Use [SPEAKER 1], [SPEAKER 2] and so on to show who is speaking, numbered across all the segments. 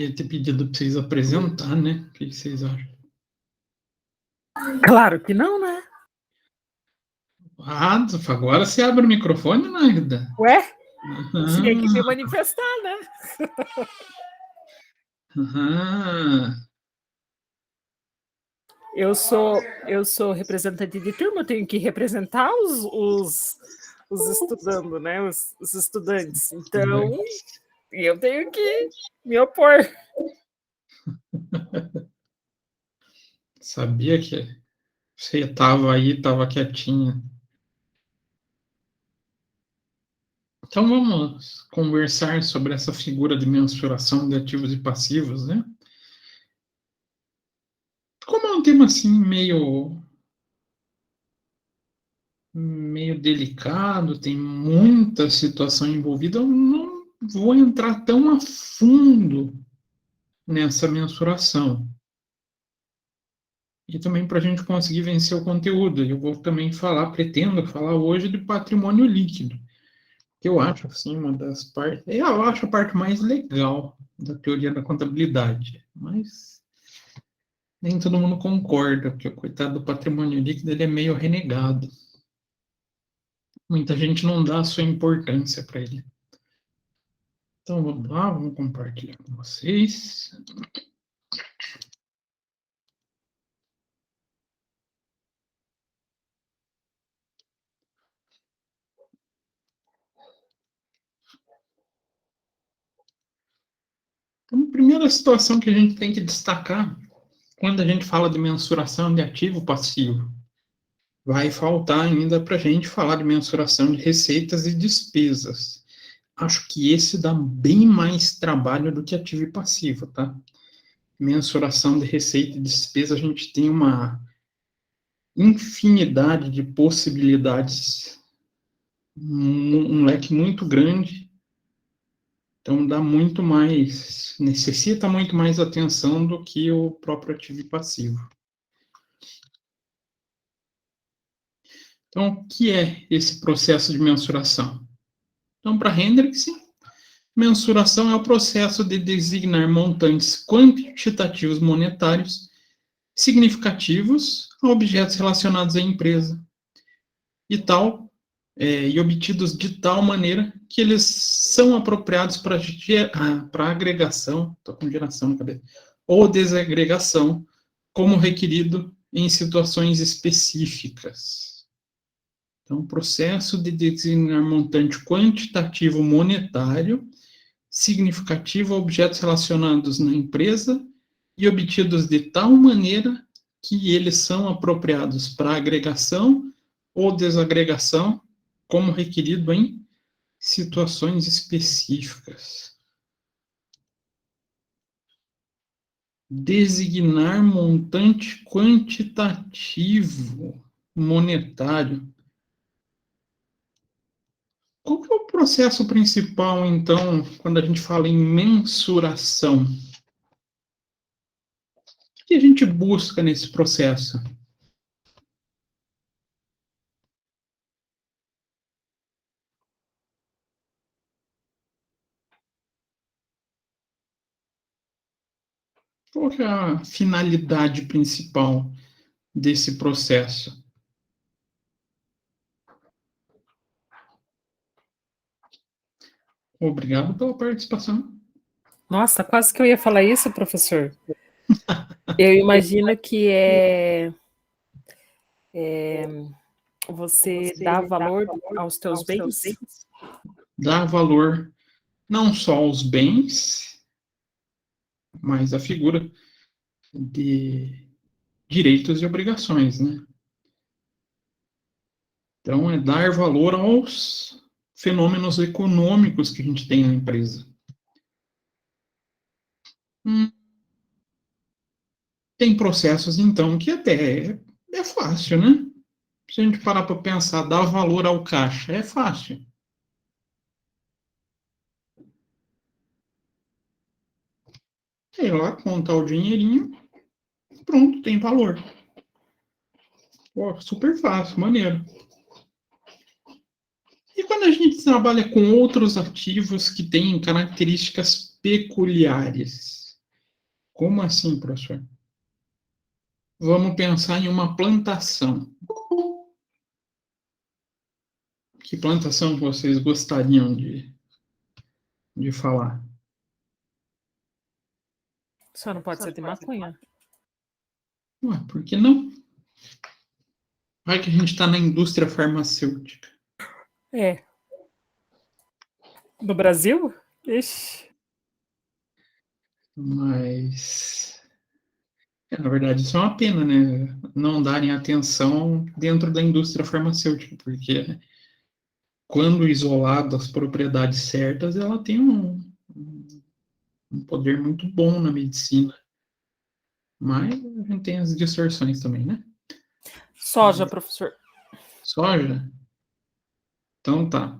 [SPEAKER 1] ia ter pedido para vocês apresentar, né? O que vocês acham?
[SPEAKER 2] Claro que não, né?
[SPEAKER 1] Ah, agora você abre o microfone, Magda.
[SPEAKER 2] Ué? Tinha que me manifestar, né? Eu sou representante de turma, eu tenho que representar os estudando, né? Os estudantes. Então, eu tenho que me opor.
[SPEAKER 1] Sabia que você estava aí, estava quietinha. Então vamos conversar sobre essa figura de mensuração de ativos e passivos, né? Como é um tema assim meio delicado, tem muita situação envolvida, eu não vou entrar tão a fundo nessa mensuração. E também para a gente conseguir vencer o conteúdo. Eu vou também pretendo falar hoje de patrimônio líquido, que eu acho assim uma das partes, eu acho a parte mais legal da teoria da contabilidade, mas nem todo mundo concorda, porque o coitado do patrimônio líquido ele é meio renegado. Muita gente não dá a sua importância para ele. Então vamos lá, vamos compartilhar com vocês. Então, a primeira situação que a gente tem que destacar quando a gente fala de mensuração de ativo passivo, vai faltar ainda para a gente falar de mensuração de receitas e despesas. Acho que esse dá bem mais trabalho do que ativo e passivo, tá? Mensuração de receita e despesa, a gente tem uma infinidade de possibilidades, um leque muito grande, então dá muito mais, necessita muito mais atenção do que o próprio ativo e passivo. Então, o que é esse processo de mensuração? Então, para Hendrix, mensuração é o processo de designar montantes quantitativos monetários significativos a objetos relacionados à empresa e obtidos de tal maneira que eles são apropriados para agregação, estou com geração na cabeça, ou desagregação, como requerido em situações específicas. Então, processo de designar montante quantitativo monetário significativo a objetos relacionados na empresa e obtidos de tal maneira que eles são apropriados para agregação ou desagregação, como requerido em situações específicas. Designar montante quantitativo monetário. Qual que é o processo principal, então, quando a gente fala em mensuração? O que a gente busca nesse processo? Qual que é a finalidade principal desse processo? Obrigado pela participação.
[SPEAKER 2] Nossa, quase que eu ia falar isso, professor. Eu imagino que você dá valor aos teus bens?
[SPEAKER 1] Dar valor não só aos bens, mas à figura de direitos e obrigações, né? Então, é dar valor aos fenômenos econômicos que a gente tem na empresa. Tem processos, então, que até é fácil, né? Se a gente parar para pensar, dar valor ao caixa, é fácil. Sei lá, contar o dinheirinho, pronto, tem valor. Pô, super fácil, maneiro. E quando a gente trabalha com outros ativos que têm características peculiares? Como assim, professor? Vamos pensar em uma plantação. Que plantação vocês gostariam de falar?
[SPEAKER 2] Só não pode ser de maconha.
[SPEAKER 1] Ué, por que não? Vai que a gente está na indústria farmacêutica.
[SPEAKER 2] É. No Brasil? Ixi.
[SPEAKER 1] Mas, na verdade, isso é uma pena, né? Não darem atenção dentro da indústria farmacêutica, porque quando isolado as propriedades certas, ela tem um poder muito bom na medicina. Mas a gente tem as distorções também, né?
[SPEAKER 2] Soja, professor.
[SPEAKER 1] Soja? Então tá.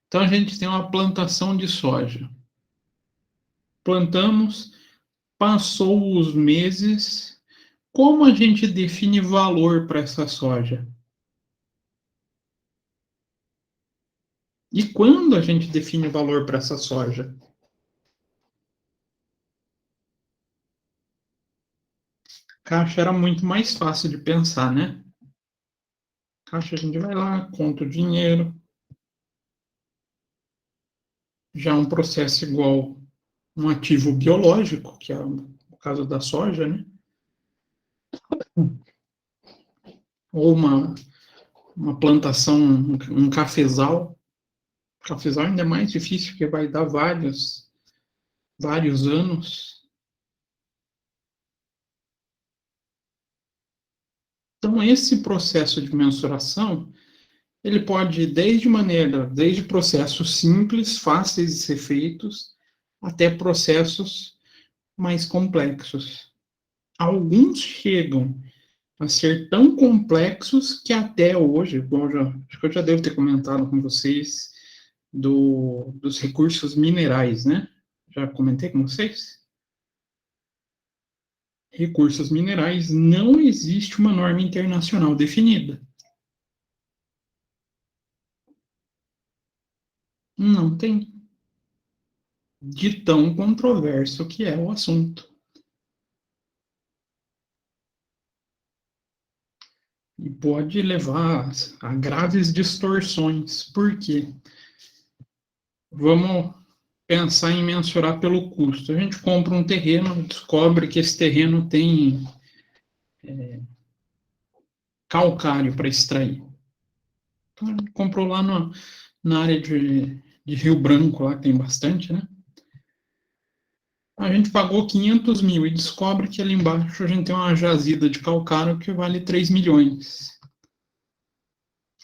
[SPEAKER 1] Então a gente tem uma plantação de soja. Plantamos, passou os meses. Como a gente define valor para essa soja? E quando a gente define valor para essa soja? Caixa era muito mais fácil de pensar, né? Caixa a gente vai lá, conta o dinheiro. Já um processo igual um ativo biológico, que é o caso da soja, né? Ou uma plantação, um cafezal. O cafezal ainda é mais difícil, porque vai dar vários anos. Então, esse processo de mensuração, ele pode ir desde processos simples, fáceis de ser feitos, até processos mais complexos. Alguns chegam a ser tão complexos que até hoje, acho que eu já devo ter comentado com vocês dos recursos minerais, né? Já comentei com vocês? Recursos minerais, não existe uma norma internacional definida. Não tem. De tão controverso que é o assunto. E pode levar a graves distorções. Por quê? Vamos pensar em mensurar pelo custo. A gente compra um terreno, descobre que esse terreno tem calcário para extrair. Então, a gente comprou lá na área de Rio Branco, lá que tem bastante, né? A gente pagou 500 mil e descobre que ali embaixo a gente tem uma jazida de calcário que vale 3 milhões.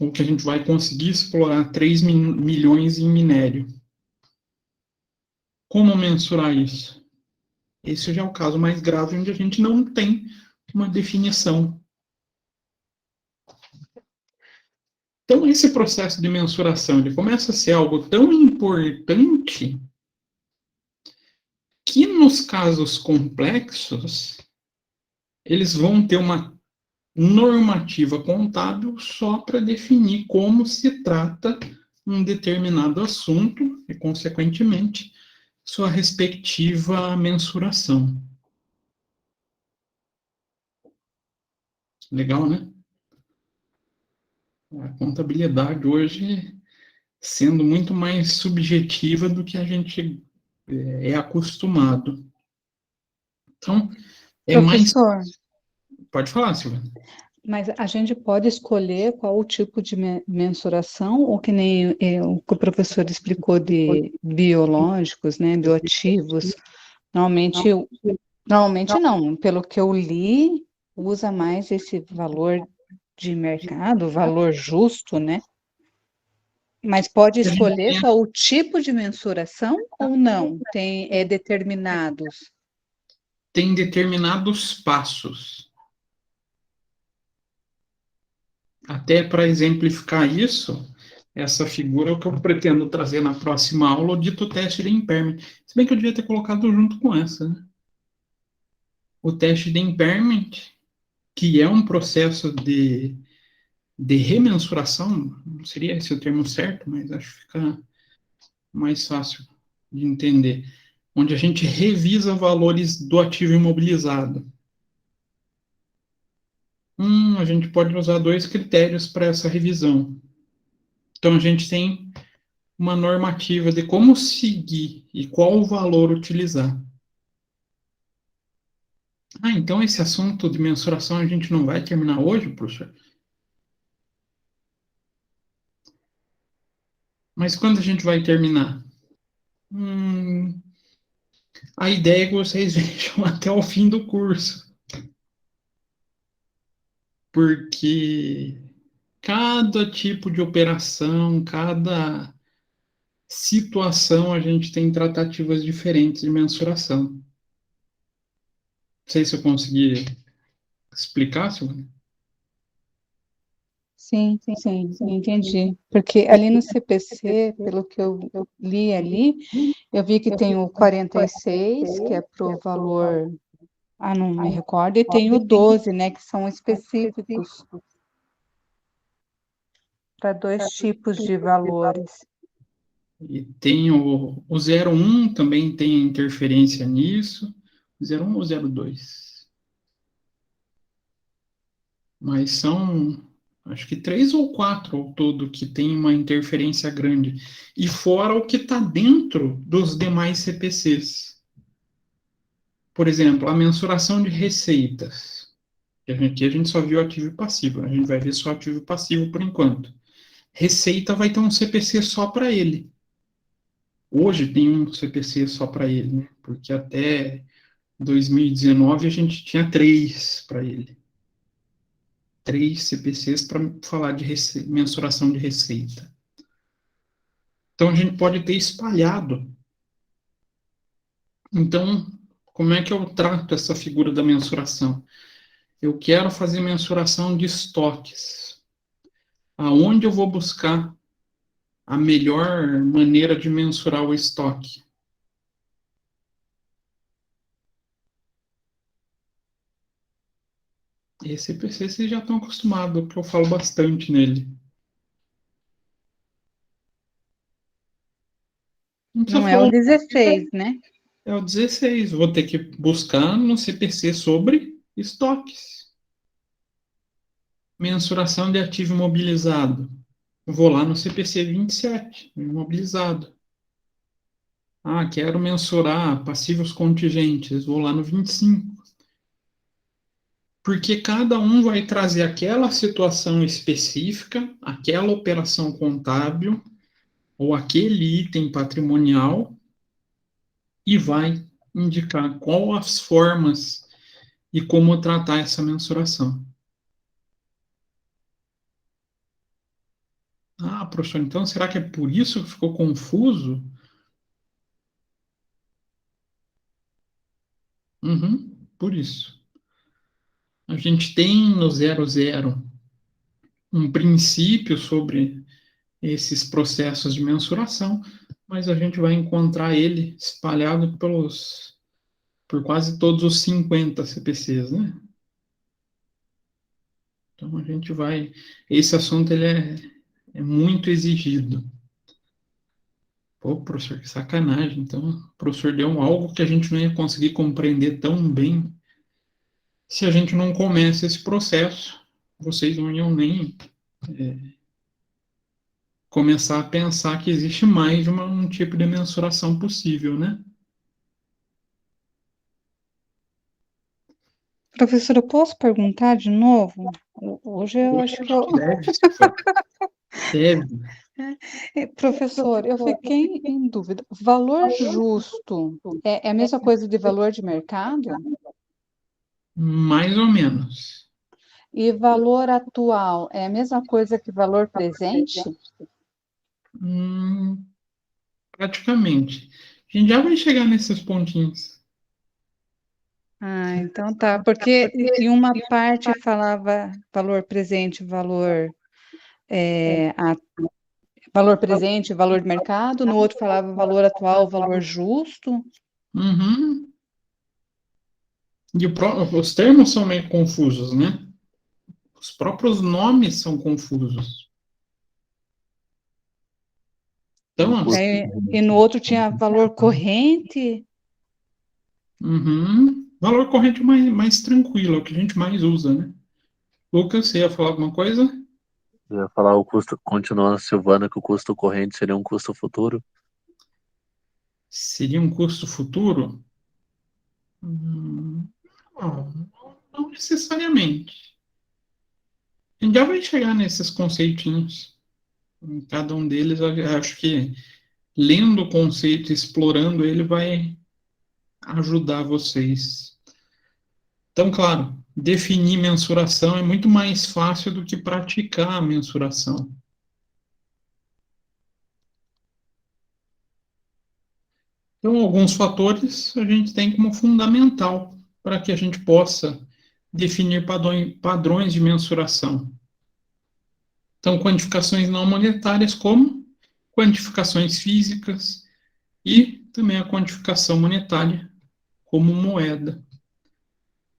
[SPEAKER 1] Ou que a gente vai conseguir explorar 3 milhões em minério. Como mensurar isso? Esse já é o caso mais grave, onde a gente não tem uma definição. Então, esse processo de mensuração, ele começa a ser algo tão importante que, nos casos complexos, eles vão ter uma normativa contábil só para definir como se trata um determinado assunto e, consequentemente, sua respectiva mensuração. Legal, né? A contabilidade hoje sendo muito mais subjetiva do que a gente é acostumado. Então, é mais.
[SPEAKER 3] Professor,
[SPEAKER 1] Pode falar, Silvana.
[SPEAKER 3] mas a gente pode escolher qual o tipo de mensuração, ou que nem o que o professor explicou de biológicos, né, bioativos. Normalmente, normalmente não, pelo que eu li, usa mais esse valor de mercado, valor justo, né? Mas pode escolher só o tipo de mensuração ou não? É determinados.
[SPEAKER 1] Tem determinados passos. Até para exemplificar isso, essa figura é o que eu pretendo trazer na próxima aula, o dito teste de impairment. Se bem que eu devia ter colocado junto com essa, né? O teste de impairment, que é um processo de remensuração, não seria esse o termo certo, mas acho que fica mais fácil de entender. onde a gente revisa valores do ativo imobilizado. A gente pode usar 2 critérios para essa revisão. Então, a gente tem uma normativa de como seguir e qual o valor utilizar. Então esse assunto de mensuração a gente não vai terminar hoje, professor? Mas quando a gente vai terminar? A ideia é que vocês vejam até o fim do curso. Porque cada tipo de operação, cada situação, a gente tem tratativas diferentes de mensuração. Não sei se eu consegui explicar, Silvana.
[SPEAKER 3] Sim, entendi. Porque ali no CPC, pelo que eu li ali, eu vi que tem o 46, que é para o valor, não me recordo, e tem o 12, né, que são específicos para 2 tipos de valores.
[SPEAKER 1] E tem o 01 também tem interferência nisso. 01 ou 02? Mas são, acho que 3 ou 4 ao todo que tem uma interferência grande. E fora o que está dentro dos demais CPCs. Por exemplo, a mensuração de receitas. Aqui a gente só viu ativo e passivo. A gente vai ver só ativo e passivo por enquanto. Receita vai ter um CPC só para ele. Hoje tem um CPC só para ele, né? Porque até 2019 a gente tinha 3 para ele. 3 CPCs para falar de mensuração de receita. Então a gente pode ter espalhado. Então, como é que eu trato essa figura da mensuração? Eu quero fazer mensuração de estoques. Aonde eu vou buscar a melhor maneira de mensurar o estoque? Esse PC vocês já estão acostumados, porque eu falo bastante nele.
[SPEAKER 3] Não é o 16, né?
[SPEAKER 1] É o 16. Vou ter que buscar no CPC sobre estoques. Mensuração de ativo imobilizado. Vou lá no CPC 27, imobilizado. Quero mensurar passivos contingentes. Vou lá no 25. Porque cada um vai trazer aquela situação específica, aquela operação contábil, ou aquele item patrimonial, e vai indicar qual as formas e como tratar essa mensuração. Professor, então será que é por isso que ficou confuso? Por isso. A gente tem no 00 um princípio sobre esses processos de mensuração, mas a gente vai encontrar ele espalhado por quase todos os 50 CPCs, né? Então a gente vai... Esse assunto ele é muito exigido. Pô, professor, que sacanagem. Então, o professor deu algo que a gente não ia conseguir compreender tão bem se a gente não começa esse processo. Vocês não iam nem começar a pensar que existe mais de um tipo de mensuração possível, né?
[SPEAKER 3] Professor, eu posso perguntar de novo? Hoje eu acho que eu...
[SPEAKER 1] Deve.
[SPEAKER 3] Professor, eu fiquei em dúvida. Valor justo é a mesma coisa de valor de mercado?
[SPEAKER 1] Mais ou menos.
[SPEAKER 3] E valor atual é a mesma coisa que valor presente?
[SPEAKER 1] Praticamente. A gente já vai chegar nesses pontinhos.
[SPEAKER 3] Então tá. Porque em uma parte falava valor presente, valor presente, valor de mercado, no outro falava valor atual, valor justo.
[SPEAKER 1] E os termos são meio confusos, né? Os próprios nomes são confusos. Então,
[SPEAKER 3] E no outro tinha valor corrente.
[SPEAKER 1] Uhum. Valor corrente mais tranquilo, é o que a gente mais usa, né? Lucas, você ia falar alguma coisa?
[SPEAKER 4] Eu ia falar o custo, continuando a Silvana, que o custo corrente seria um custo futuro.
[SPEAKER 1] Seria um custo futuro? Hum, não necessariamente. A gente já vai chegar nesses conceitinhos. Em cada um deles, eu acho que lendo o conceito, explorando ele, vai ajudar vocês. Então, claro, definir mensuração é muito mais fácil do que praticar a mensuração. Então, alguns fatores a gente tem como fundamental para que a gente possa definir padrões de mensuração. Então, quantificações não monetárias, como quantificações físicas e também a quantificação monetária, como moeda.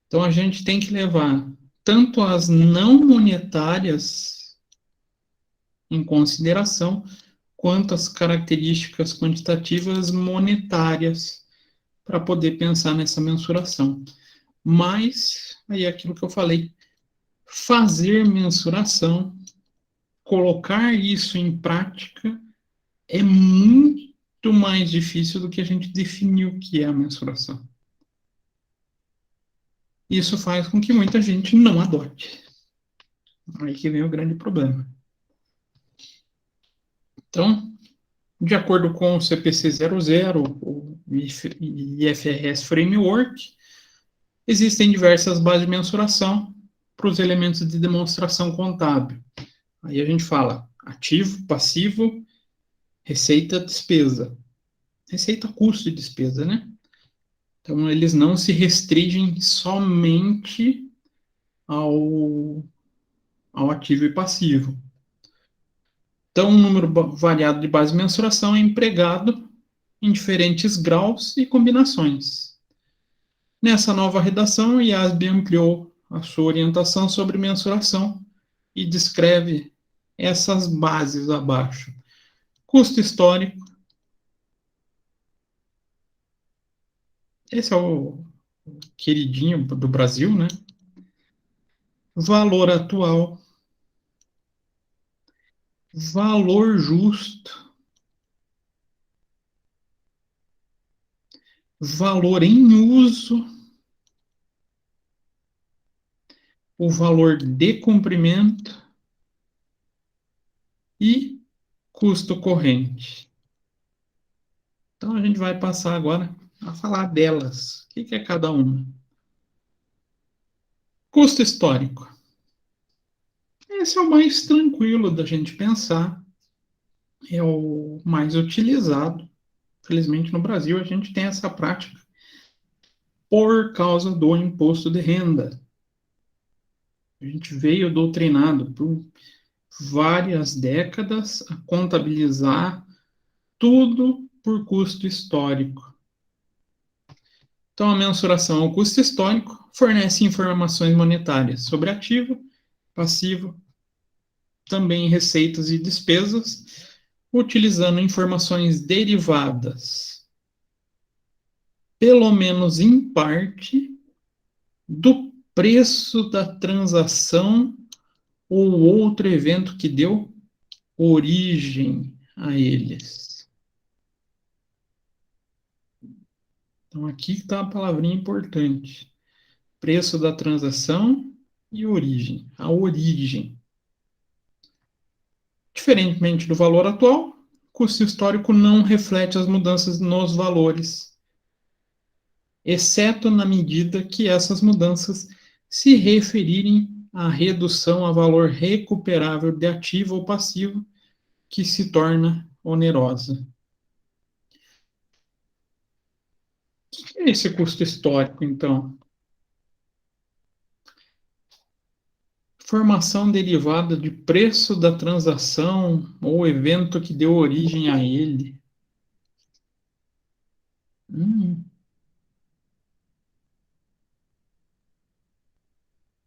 [SPEAKER 1] Então, a gente tem que levar tanto as não monetárias em consideração, quanto as características quantitativas monetárias para poder pensar nessa mensuração. Mas, aí é aquilo que eu falei, fazer mensuração, colocar isso em prática, é muito mais difícil do que a gente definir o que é a mensuração. Isso faz com que muita gente não adote. Aí que vem o grande problema. Então, de acordo com o CPC 00, o IFRS Framework, existem diversas bases de mensuração para os elementos de demonstração contábil. Aí a gente fala ativo, passivo, receita, despesa. Receita, custo e despesa, né? Então, eles não se restringem somente ao ativo e passivo. Então, um número variado de base de mensuração é empregado em diferentes graus e combinações. Nessa nova redação, o IASB ampliou a sua orientação sobre mensuração e descreve essas bases abaixo. Custo histórico. Esse é o queridinho do Brasil, né? Valor atual. Valor justo. Valor em uso. O valor de cumprimento. E custo corrente. Então, a gente vai passar agora a falar delas. O que é cada uma? Custo histórico. Esse é o mais tranquilo da gente pensar, é o mais utilizado. Felizmente, no Brasil, a gente tem essa prática por causa do imposto de renda. A gente veio doutrinado por várias décadas a contabilizar tudo por custo histórico. Então, a mensuração ao custo histórico fornece informações monetárias sobre ativo, passivo, também receitas e despesas, utilizando informações derivadas, pelo menos em parte, do preço da transação ou outro evento que deu origem a eles. Então, aqui está a palavrinha importante. Preço da transação e origem. A origem. Diferentemente do valor atual, custo histórico não reflete as mudanças nos valores, exceto na medida que essas mudanças se referirem à redução a valor recuperável de ativo ou passivo que se torna onerosa. O que é esse custo histórico, então? Formação derivada de preço da transação ou evento que deu origem a ele.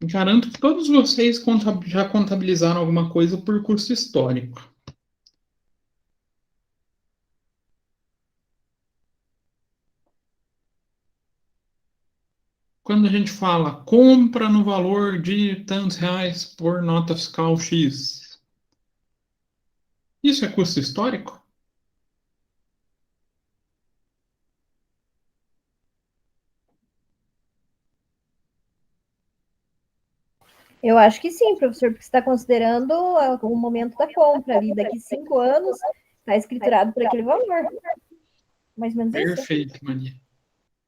[SPEAKER 1] Garanto que todos vocês já contabilizaram alguma coisa por custo histórico. quando a gente fala compra no valor de tantos reais por nota fiscal X, isso é custo histórico?
[SPEAKER 5] Eu acho que sim, professor, porque você está considerando o momento da compra ali. Daqui 5 anos está escriturado por aquele valor. Mais ou menos isso.
[SPEAKER 1] Perfeito, Maria.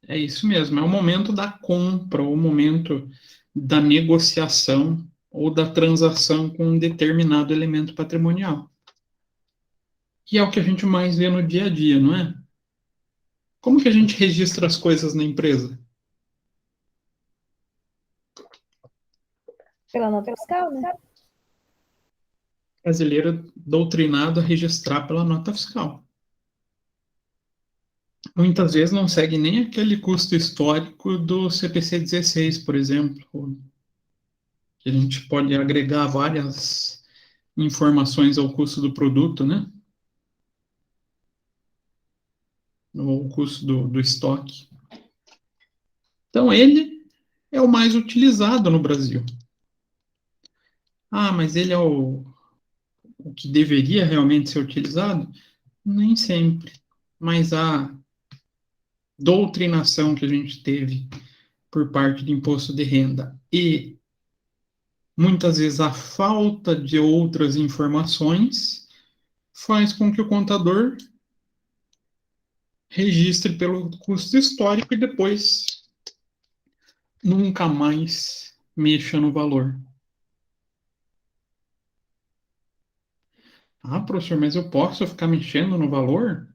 [SPEAKER 1] É isso mesmo, é o momento da compra, o momento da negociação ou da transação com um determinado elemento patrimonial. Que é o que a gente mais vê no dia a dia, não é? Como que a gente registra as coisas na empresa?
[SPEAKER 5] Pela nota fiscal, né?
[SPEAKER 1] Brasileiro doutrinado a registrar pela nota fiscal. Muitas vezes não segue nem aquele custo histórico do CPC 16, por exemplo, que a gente pode agregar várias informações ao custo do produto, né? Ou o custo do estoque. Então, ele é o mais utilizado no Brasil. Ah, mas ele é o que deveria realmente ser utilizado? Nem sempre. Mas a doutrinação que a gente teve por parte do imposto de renda e muitas vezes a falta de outras informações faz com que o contador registre pelo custo histórico e depois nunca mais mexa no valor. Ah, professor, mas eu posso ficar mexendo no valor?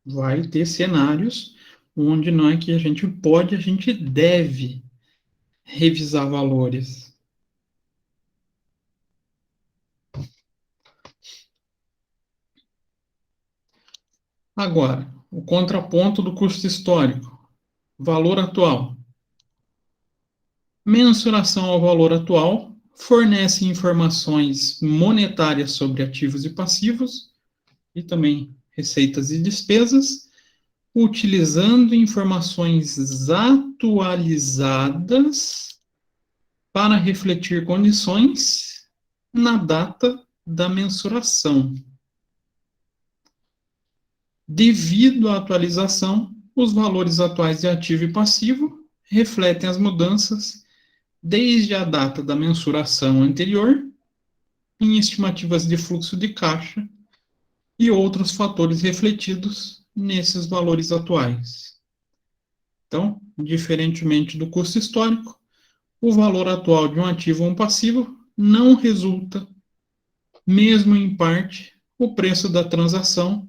[SPEAKER 1] Vai ter cenários onde não é que a gente pode, a gente deve revisar valores. Agora, o contraponto do custo histórico, valor atual. Mensuração ao valor atual fornece informações monetárias sobre ativos e passivos e também receitas e despesas, utilizando informações atualizadas para refletir condições na data da mensuração. Devido à atualização, os valores atuais de ativo e passivo refletem as mudanças desde a data da mensuração anterior em estimativas de fluxo de caixa e outros fatores refletidos nesses valores atuais. Então, diferentemente do custo histórico, o valor atual de um ativo ou um passivo não resulta, mesmo em parte, o preço da transação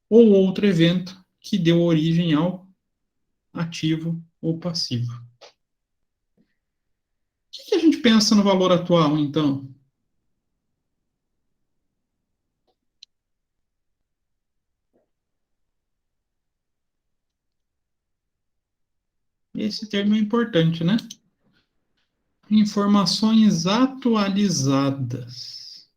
[SPEAKER 1] ou outro evento que deu origem ao ativo ou passivo. O que a gente pensa no valor atual, então? Esse termo é importante, né? Informações atualizadas.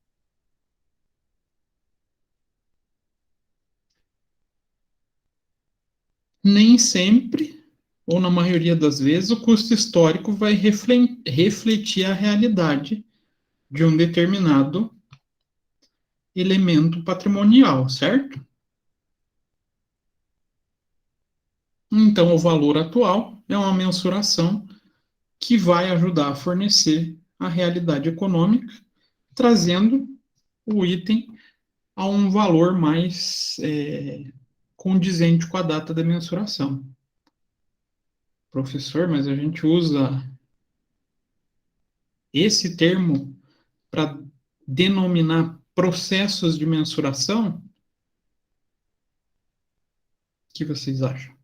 [SPEAKER 1] Nem sempre, ou na maioria das vezes, o custo histórico vai refletir a realidade de um determinado elemento patrimonial, certo? Então, o valor atual é uma mensuração que vai ajudar a fornecer a realidade econômica, trazendo o item a um valor mais condizente com a data da mensuração. Professor, mas a gente usa esse termo para denominar processos de mensuração? O que vocês acham?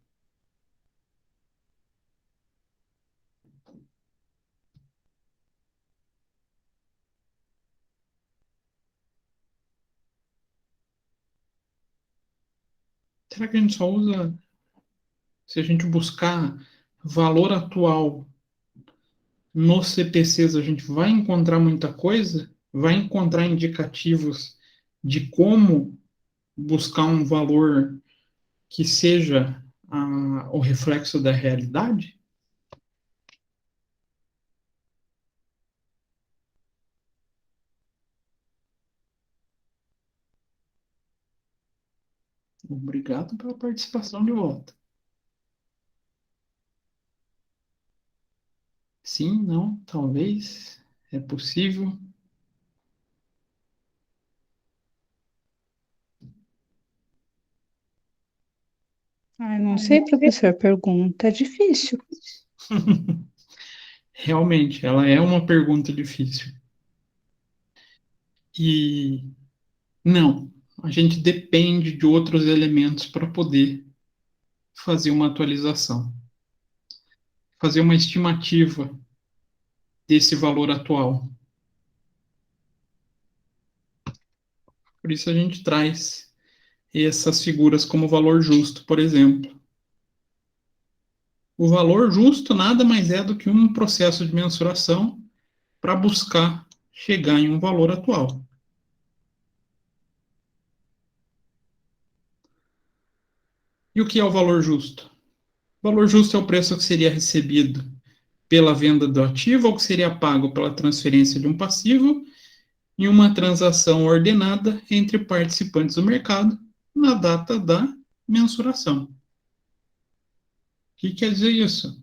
[SPEAKER 1] Será que a gente só usa, se a gente buscar valor atual nos CPCs, a gente vai encontrar muita coisa? Vai encontrar indicativos de como buscar um valor que seja o reflexo da realidade? Obrigado pela participação de volta. Sim, não, talvez, é possível.
[SPEAKER 3] Ai, não sei, professor, pergunta difícil.
[SPEAKER 1] Realmente, ela é uma pergunta difícil. E não, a gente depende de outros elementos para poder fazer uma atualização, fazer uma estimativa desse valor atual. Por isso a gente traz essas figuras como valor justo, por exemplo. O valor justo nada mais é do que um processo de mensuração para buscar chegar em um valor atual. E o que é o valor justo? O valor justo é o preço que seria recebido pela venda do ativo ou que seria pago pela transferência de um passivo em uma transação ordenada entre participantes do mercado na data da mensuração. O que quer dizer isso?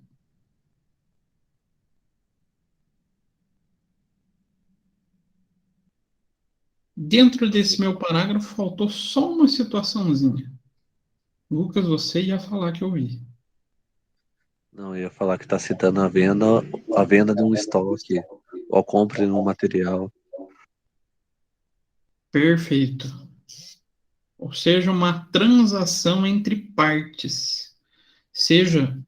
[SPEAKER 1] Dentro desse meu parágrafo faltou só uma situaçãozinha. Lucas, você ia falar que eu vi.
[SPEAKER 4] Não, eu ia falar que está citando a venda de um estoque, ou a compra de um material.
[SPEAKER 1] Perfeito. Ou seja, uma transação entre partes. Seja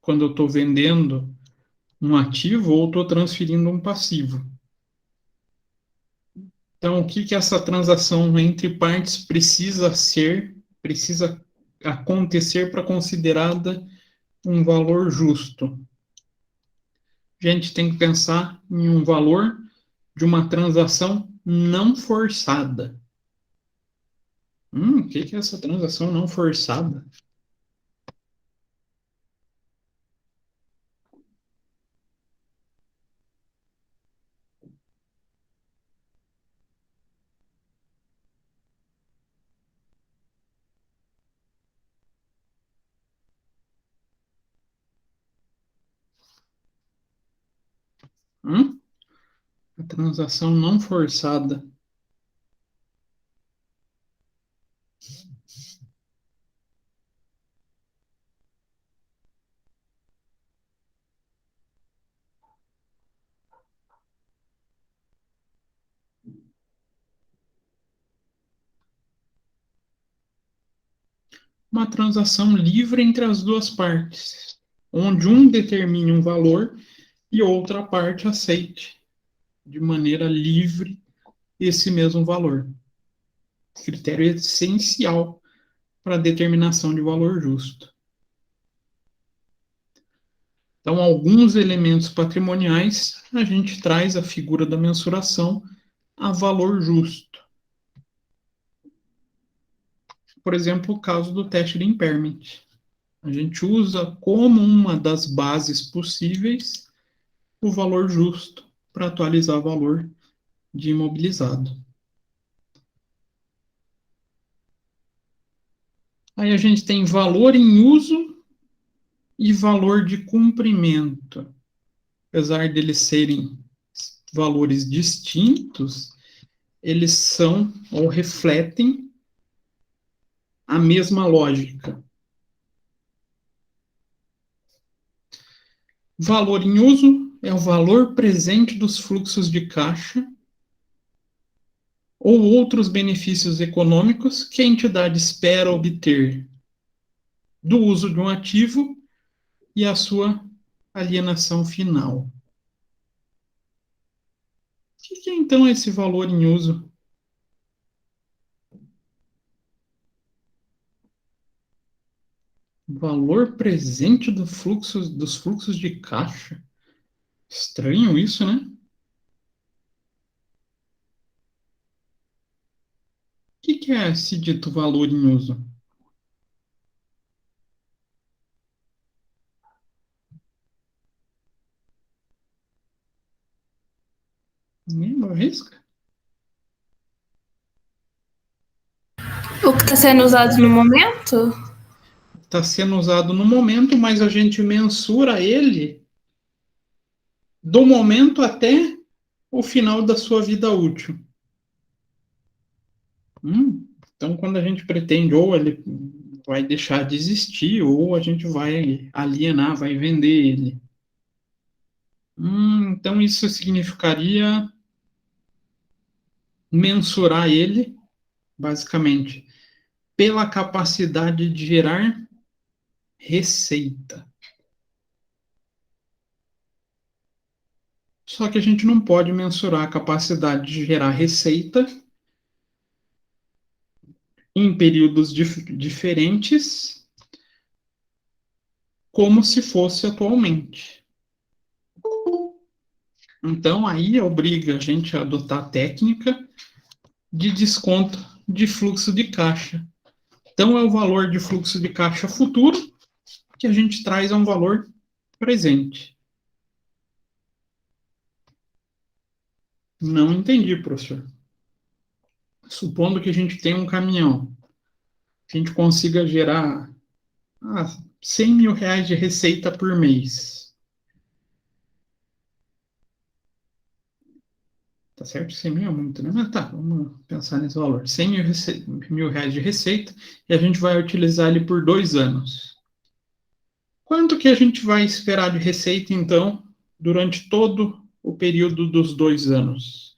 [SPEAKER 1] quando eu estou vendendo um ativo ou estou transferindo um passivo. Então, o que essa transação entre partes precisa acontecer para considerada um valor justo? A gente tem que pensar em um valor de uma transação não forçada. O que é essa transação não forçada? A transação não forçada. Uma transação livre entre as duas partes, onde um determine um valor e outra parte aceite de maneira livre esse mesmo valor. Critério essencial para a determinação de valor justo. Então, alguns elementos patrimoniais, a gente traz a figura da mensuração a valor justo. Por exemplo, o caso do teste de impairment. A gente usa como uma das bases possíveis o valor justo para atualizar o valor de imobilizado. Aí a gente tem valor em uso e valor de cumprimento. Apesar deles serem valores distintos, eles são ou refletem a mesma lógica. Valor em uso é o valor presente dos fluxos de caixa ou outros benefícios econômicos que a entidade espera obter do uso de um ativo e a sua alienação final. O que é então esse valor em uso? Valor presente dos fluxos de caixa. Estranho isso, né? O que é esse dito valor em uso? Ninguém arrisca.
[SPEAKER 6] O que está sendo usado no momento?
[SPEAKER 1] Está sendo usado no momento, mas a gente mensura ele do momento até o final da sua vida útil. Então, quando a gente pretende, ou ele vai deixar de existir, ou a gente vai alienar, vai vender ele. Então, isso significaria mensurar ele, basicamente, pela capacidade de gerar receita. Só que a gente não pode mensurar a capacidade de gerar receita em períodos diferentes, como se fosse atualmente. Então, aí obriga a gente a adotar a técnica de desconto de fluxo de caixa. Então, é o valor de fluxo de caixa futuro que a gente traz a um valor presente. Não entendi, professor. Supondo que a gente tenha um caminhão, que a gente consiga gerar 100 mil reais de receita por mês. Tá certo? 100 mil é muito, né? Mas tá, vamos pensar nesse valor. 100 mil reais de receita e a gente vai utilizar ele por 2 anos. Quanto que a gente vai esperar de receita, então, durante todo o período dos 2 anos?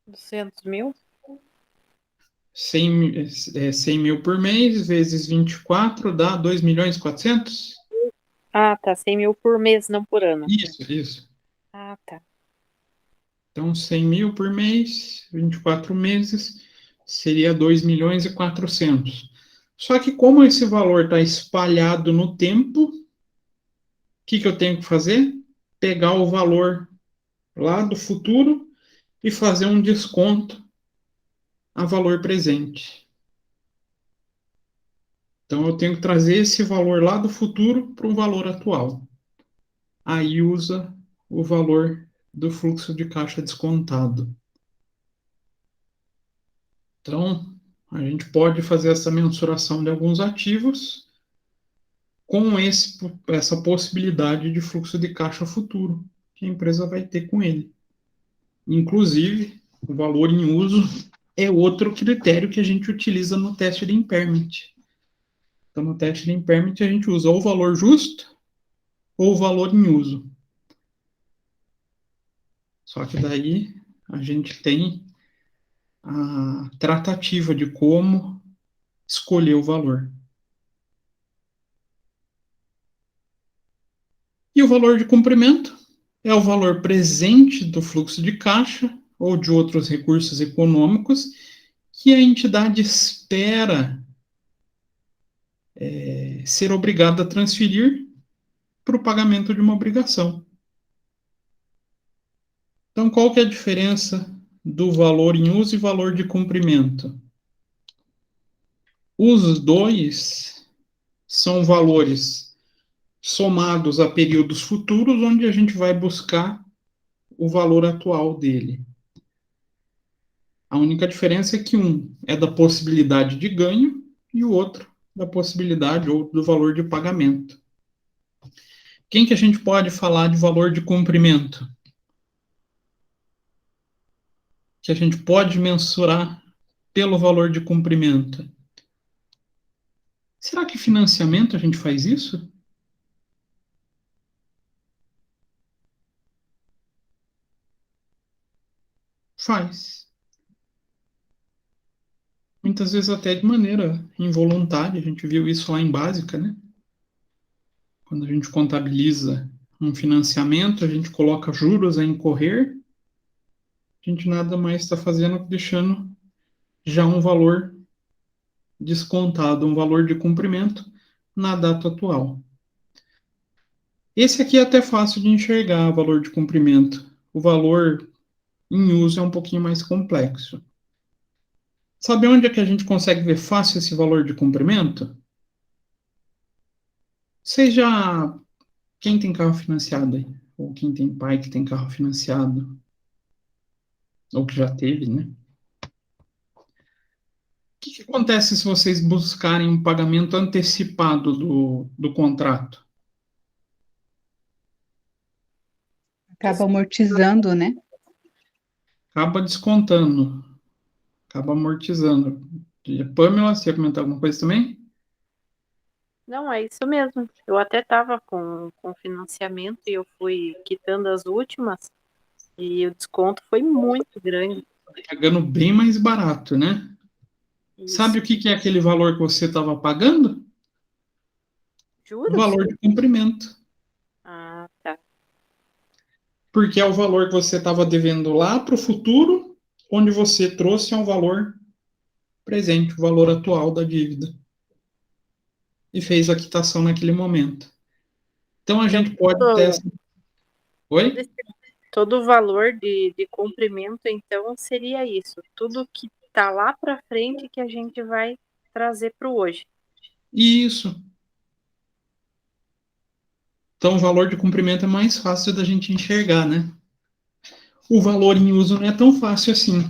[SPEAKER 2] R$ 200.000?
[SPEAKER 1] 100 mil por mês, vezes 24, dá 2.400.000?
[SPEAKER 2] Ah, tá. 100 mil por mês, não por ano.
[SPEAKER 1] Isso.
[SPEAKER 2] Ah, tá.
[SPEAKER 1] Então, 100 mil por mês, 24 meses, seria 2.400.000. Só que como esse valor está espalhado no tempo, o que eu tenho que fazer? Pegar o valor lá do futuro e fazer um desconto a valor presente. Então, eu tenho que trazer esse valor lá do futuro para o valor atual. Aí usa o valor do fluxo de caixa descontado. Então, a gente pode fazer essa mensuração de alguns ativos com essa possibilidade de fluxo de caixa futuro que a empresa vai ter com ele. Inclusive, o valor em uso é outro critério que a gente utiliza no teste de impairment. Então, no teste de impairment, a gente usa ou o valor justo ou o valor em uso. Só que daí a gente tem a tratativa de como escolher o valor. E o valor de cumprimento é o valor presente do fluxo de caixa ou de outros recursos econômicos que a entidade espera ser obrigada a transferir para o pagamento de uma obrigação. Então, qual que é a diferença do valor em uso e valor de cumprimento? Os dois são valores somados a períodos futuros, onde a gente vai buscar o valor atual dele. A única diferença é que um é da possibilidade de ganho e o outro da possibilidade ou do valor de pagamento. Quem que a gente pode falar de valor de cumprimento? Que a gente pode mensurar pelo valor de cumprimento. Será que financiamento a gente faz isso? Faz. Muitas vezes até de maneira involuntária, a gente viu isso lá em básica, né? Quando a gente contabiliza um financiamento, a gente coloca juros a incorrer, a gente nada mais está fazendo que deixando já um valor descontado, um valor de cumprimento na data atual. Esse aqui é até fácil de enxergar, o valor de cumprimento. O valor em uso é um pouquinho mais complexo. Sabe onde é que a gente consegue ver fácil esse valor de cumprimento? Seja quem tem carro financiado aí, ou quem tem pai que tem carro financiado, ou que já teve, né? O que acontece se vocês buscarem um pagamento antecipado do contrato?
[SPEAKER 3] Acaba amortizando, né?
[SPEAKER 1] Acaba descontando, acaba amortizando. E Pamela, você ia comentar alguma coisa também?
[SPEAKER 7] Não, é isso mesmo. Eu até estava com financiamento e eu fui quitando as últimas e o desconto foi muito grande.
[SPEAKER 1] Pagando bem mais barato, né? Sabe
[SPEAKER 7] Isso.
[SPEAKER 1] o que é aquele valor que você estava pagando? O
[SPEAKER 7] Juros?
[SPEAKER 1] valor de comprimento.
[SPEAKER 7] Ah, tá.
[SPEAKER 1] Porque é o valor que você estava devendo lá para o futuro, onde você trouxe um valor presente, o valor atual da dívida. E fez a quitação naquele momento. Então a
[SPEAKER 7] Então,
[SPEAKER 1] gente pode ter essa.
[SPEAKER 7] todo,
[SPEAKER 1] Oi?
[SPEAKER 7] esse- todo o valor de comprimento, então, seria isso. Tudo que tá lá para frente que a gente vai trazer para o hoje.
[SPEAKER 1] Isso. Então o valor de comprimento é mais fácil da gente enxergar, né? O valor em uso não é tão fácil assim.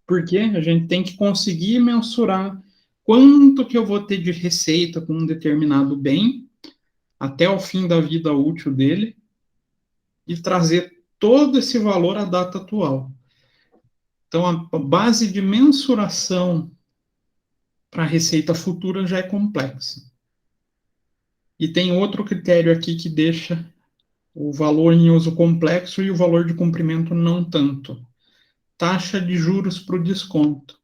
[SPEAKER 1] Porque a gente tem que conseguir mensurar quanto que eu vou ter de receita com um determinado bem até o fim da vida útil dele e trazer todo esse valor à data atual. Então, a base de mensuração para a receita futura já é complexa. E tem outro critério aqui que deixa o valor em uso complexo e o valor de cumprimento não tanto. Taxa de juros para o desconto.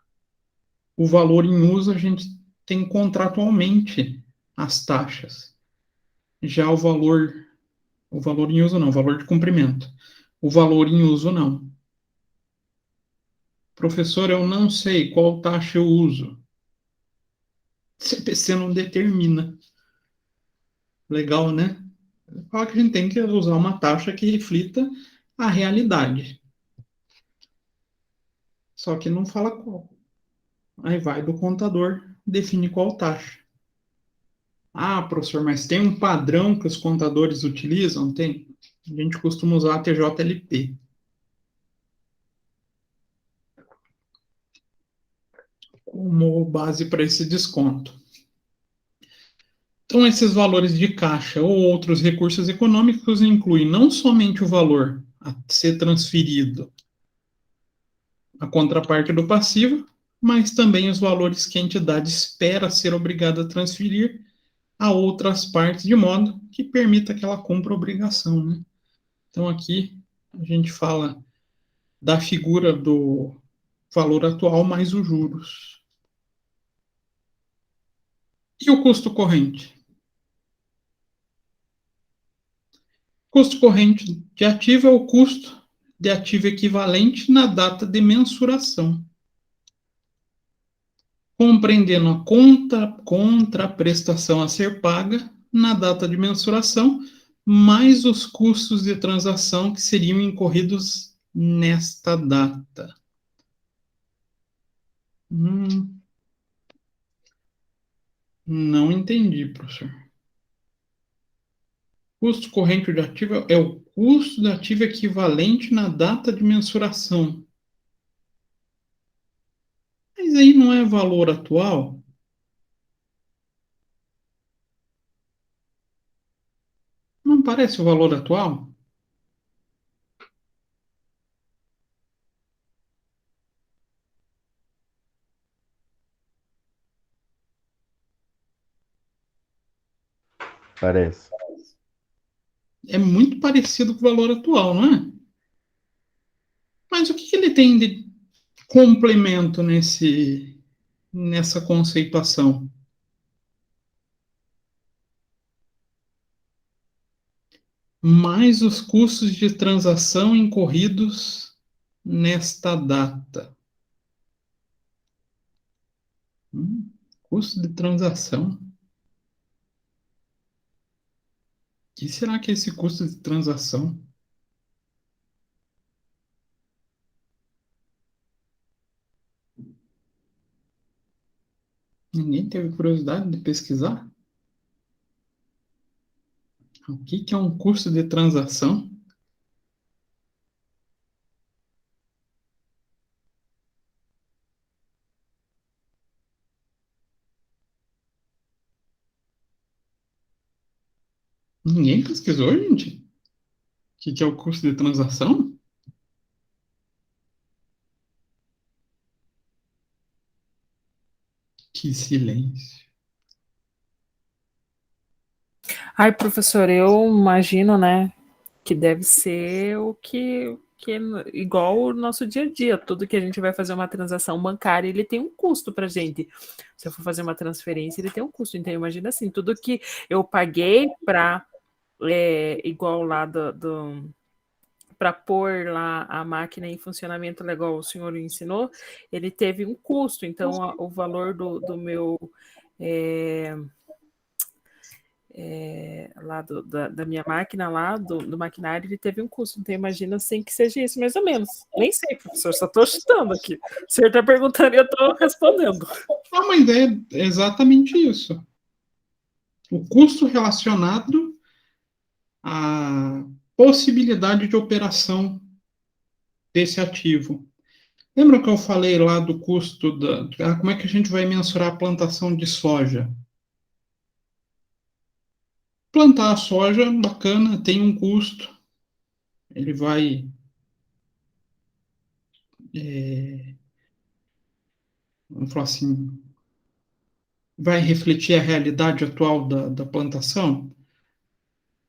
[SPEAKER 1] O valor em uso a gente tem contratualmente as taxas. Já o valor em uso não, o valor de cumprimento. O valor em uso não. Professor, eu não sei qual taxa eu uso. CPC não determina. Legal, né? Fala que a gente tem que usar uma taxa que reflita a realidade. Só que não fala qual. Aí vai do contador, define qual taxa. Ah, professor, mas tem um padrão que os contadores utilizam? Tem. A gente costuma usar a TJLP. Como base para esse desconto. Então, esses valores de caixa ou outros recursos econômicos incluem não somente o valor a ser transferido à contraparte do passivo, mas também os valores que a entidade espera ser obrigada a transferir a outras partes, de modo que permita que ela cumpra a obrigação. Né? Então, aqui a gente fala da figura do valor atual mais os juros. E o custo corrente? Custo corrente de ativo é o custo de ativo equivalente na data de mensuração, compreendendo a contraprestação a ser paga na data de mensuração, mais os custos de transação que seriam incorridos nesta data. Não entendi, professor. Custo corrente de ativo é o custo de ativo equivalente na data de mensuração. Mas aí não é valor atual? Não parece o valor atual?
[SPEAKER 8] Parece.
[SPEAKER 1] É muito parecido com o valor atual, não é? Mas o que ele tem de complemento nessa conceituação? Mais os custos de transação incorridos nesta data. Custo de transação. O que será que é esse custo de transação? Ninguém teve curiosidade de pesquisar? O que é um custo de transação? Ninguém pesquisou, gente? O que é o custo de transação? Que silêncio.
[SPEAKER 2] Ai, professor, eu imagino, né, que deve ser igual o nosso dia a dia, tudo que a gente vai fazer uma transação bancária, ele tem um custo para gente. Se eu for fazer uma transferência, ele tem um custo. Então, imagina assim, tudo que eu paguei para igual lá para pôr lá a máquina em funcionamento legal, o senhor ensinou, ele teve um custo. Então, o valor do meu lá da minha máquina lá, do maquinário, ele teve um custo. Então, imagina assim que seja isso, mais ou menos. Nem sei, professor, só estou chutando aqui. O senhor está perguntando e eu estou respondendo.
[SPEAKER 1] Ah, mas é exatamente isso. O custo relacionado à possibilidade de operação desse ativo. Lembra que eu falei lá do custo como é que a gente vai mensurar a plantação de soja? Plantar a soja, bacana, tem um custo. Ele vai vamos falar assim, vai refletir a realidade atual da plantação?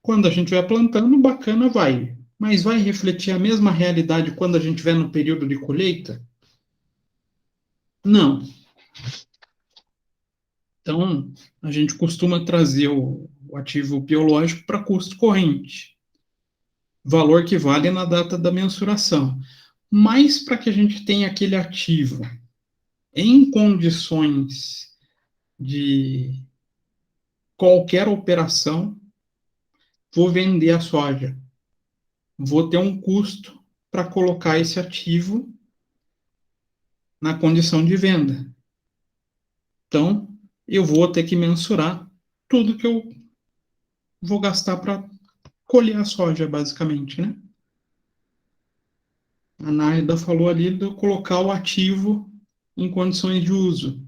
[SPEAKER 1] Quando a gente vai plantando, bacana, vai. Mas vai refletir a mesma realidade quando a gente estiver no período de colheita? Não. Então, a gente costuma trazer o ativo biológico para custo corrente, valor que vale na data da mensuração. Mas para que a gente tenha aquele ativo em condições de qualquer operação, vou vender a soja, vou ter um custo para colocar esse ativo na condição de venda. Então, eu vou ter que mensurar tudo que eu vou gastar para colher a soja, basicamente, né? A Naida falou ali de colocar o ativo em condições de uso.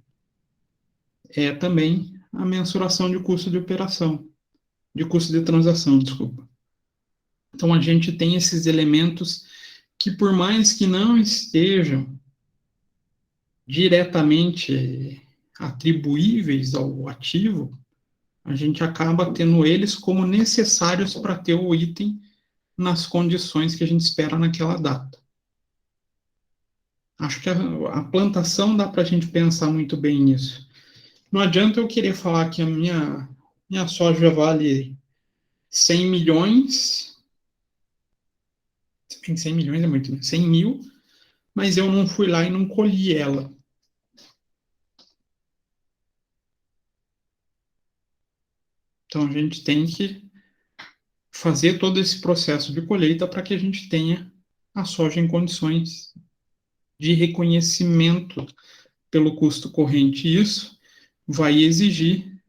[SPEAKER 1] É também a mensuração de custo de operação, de custo de transação, desculpa. Então, a gente tem esses elementos que, por mais que não estejam diretamente atribuíveis ao ativo, a gente acaba tendo eles como necessários para ter o item nas condições que a gente espera naquela data. Acho que a plantação dá para a gente pensar muito bem nisso. Não adianta eu querer falar que a minha soja vale 100 milhões, se bem que 100 milhões é muito, né? 100 mil, mas eu não fui lá e não colhi ela. Então a gente tem que fazer todo esse processo de colheita para que a gente tenha a soja em condições de reconhecimento pelo custo corrente. Isso vai exigir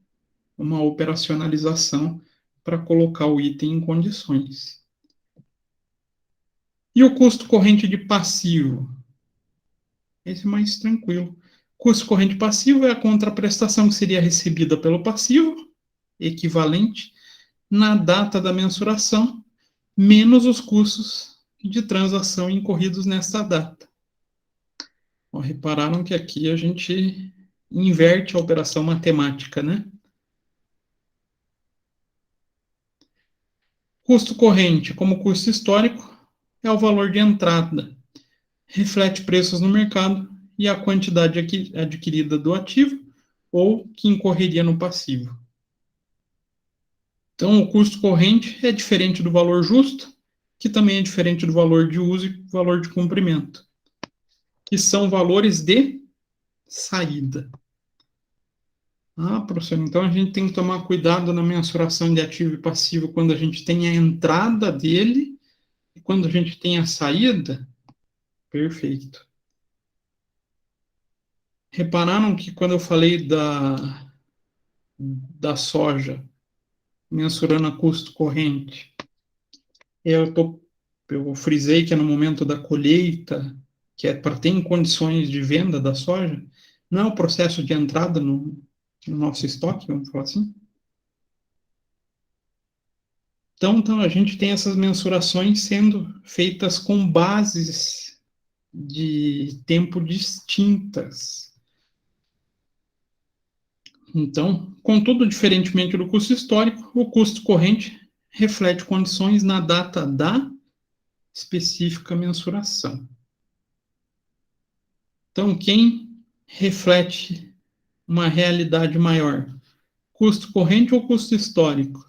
[SPEAKER 1] uma operacionalização para colocar o item em condições. E o custo corrente de passivo? Esse é mais tranquilo. Custo corrente passivo é a contraprestação que seria recebida pelo passivo, equivalente, na data da mensuração, menos os custos de transação incorridos nesta data. Bom, repararam que aqui a gente inverte a operação matemática, né? Custo corrente, como custo histórico, é o valor de entrada. Reflete preços no mercado e a quantidade adquirida do ativo ou que incorreria no passivo. Então, o custo corrente é diferente do valor justo, que também é diferente do valor de uso e valor de cumprimento, que são valores de saída. Ah, professor, então a gente tem que tomar cuidado na mensuração de ativo e passivo quando a gente tem a entrada dele e quando a gente tem a saída? Perfeito. Repararam que quando eu falei da soja, mensurando a custo corrente, eu frisei que é no momento da colheita, que é para ter em condições de venda da soja, não é o processo de entrada no nosso estoque, vamos falar assim. Então, a gente tem essas mensurações sendo feitas com bases de tempo distintas. Então, contudo, diferentemente do custo histórico, o custo corrente reflete condições na data da específica mensuração. Então, quem reflete uma realidade maior? Custo corrente ou custo histórico?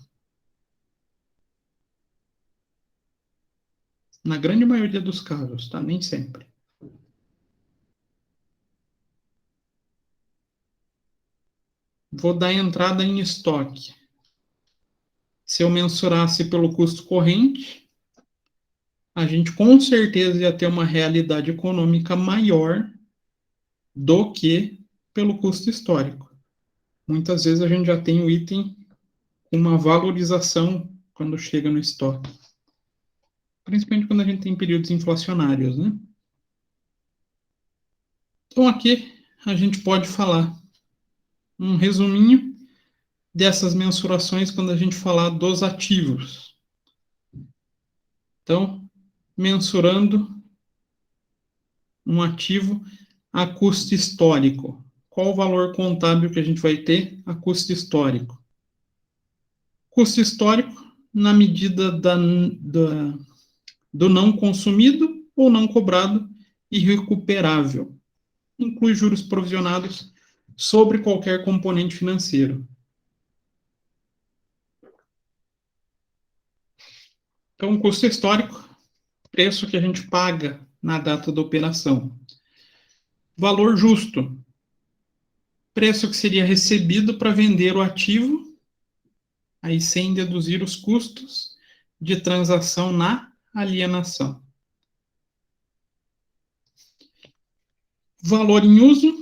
[SPEAKER 1] Na grande maioria dos casos, tá? Nem sempre. Vou dar entrada em estoque. Se eu mensurasse pelo custo corrente, a gente com certeza ia ter uma realidade econômica maior do que pelo custo histórico. Muitas vezes a gente já tem o item com uma valorização quando chega no estoque. Principalmente quando a gente tem períodos inflacionários, né? Então aqui a gente pode falar um resuminho dessas mensurações quando a gente falar dos ativos. Então, mensurando um ativo a custo histórico. Qual o valor contábil que a gente vai ter a custo histórico? Custo histórico na medida do não consumido ou não cobrado e recuperável. Inclui juros provisionados sobre qualquer componente financeiro. Então, custo histórico, preço que a gente paga na data da operação. Valor justo, preço que seria recebido para vender o ativo, aí sem deduzir os custos de transação na alienação. Valor em uso,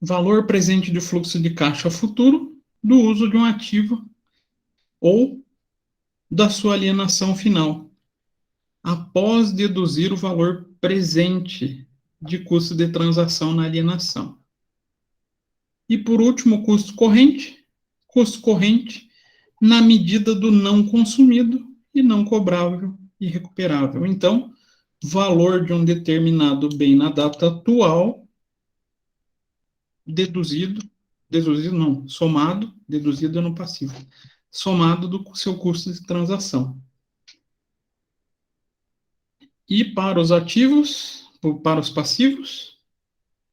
[SPEAKER 1] valor presente de fluxo de caixa futuro do uso de um ativo ou da sua alienação final, após deduzir o valor presente de custo de transação na alienação. E por último, custo corrente na medida do não consumido e não cobrável e recuperável. Então, valor de um determinado bem na data atual, somado, deduzido no passivo, somado do seu custo de transação. E para os ativos, para os passivos,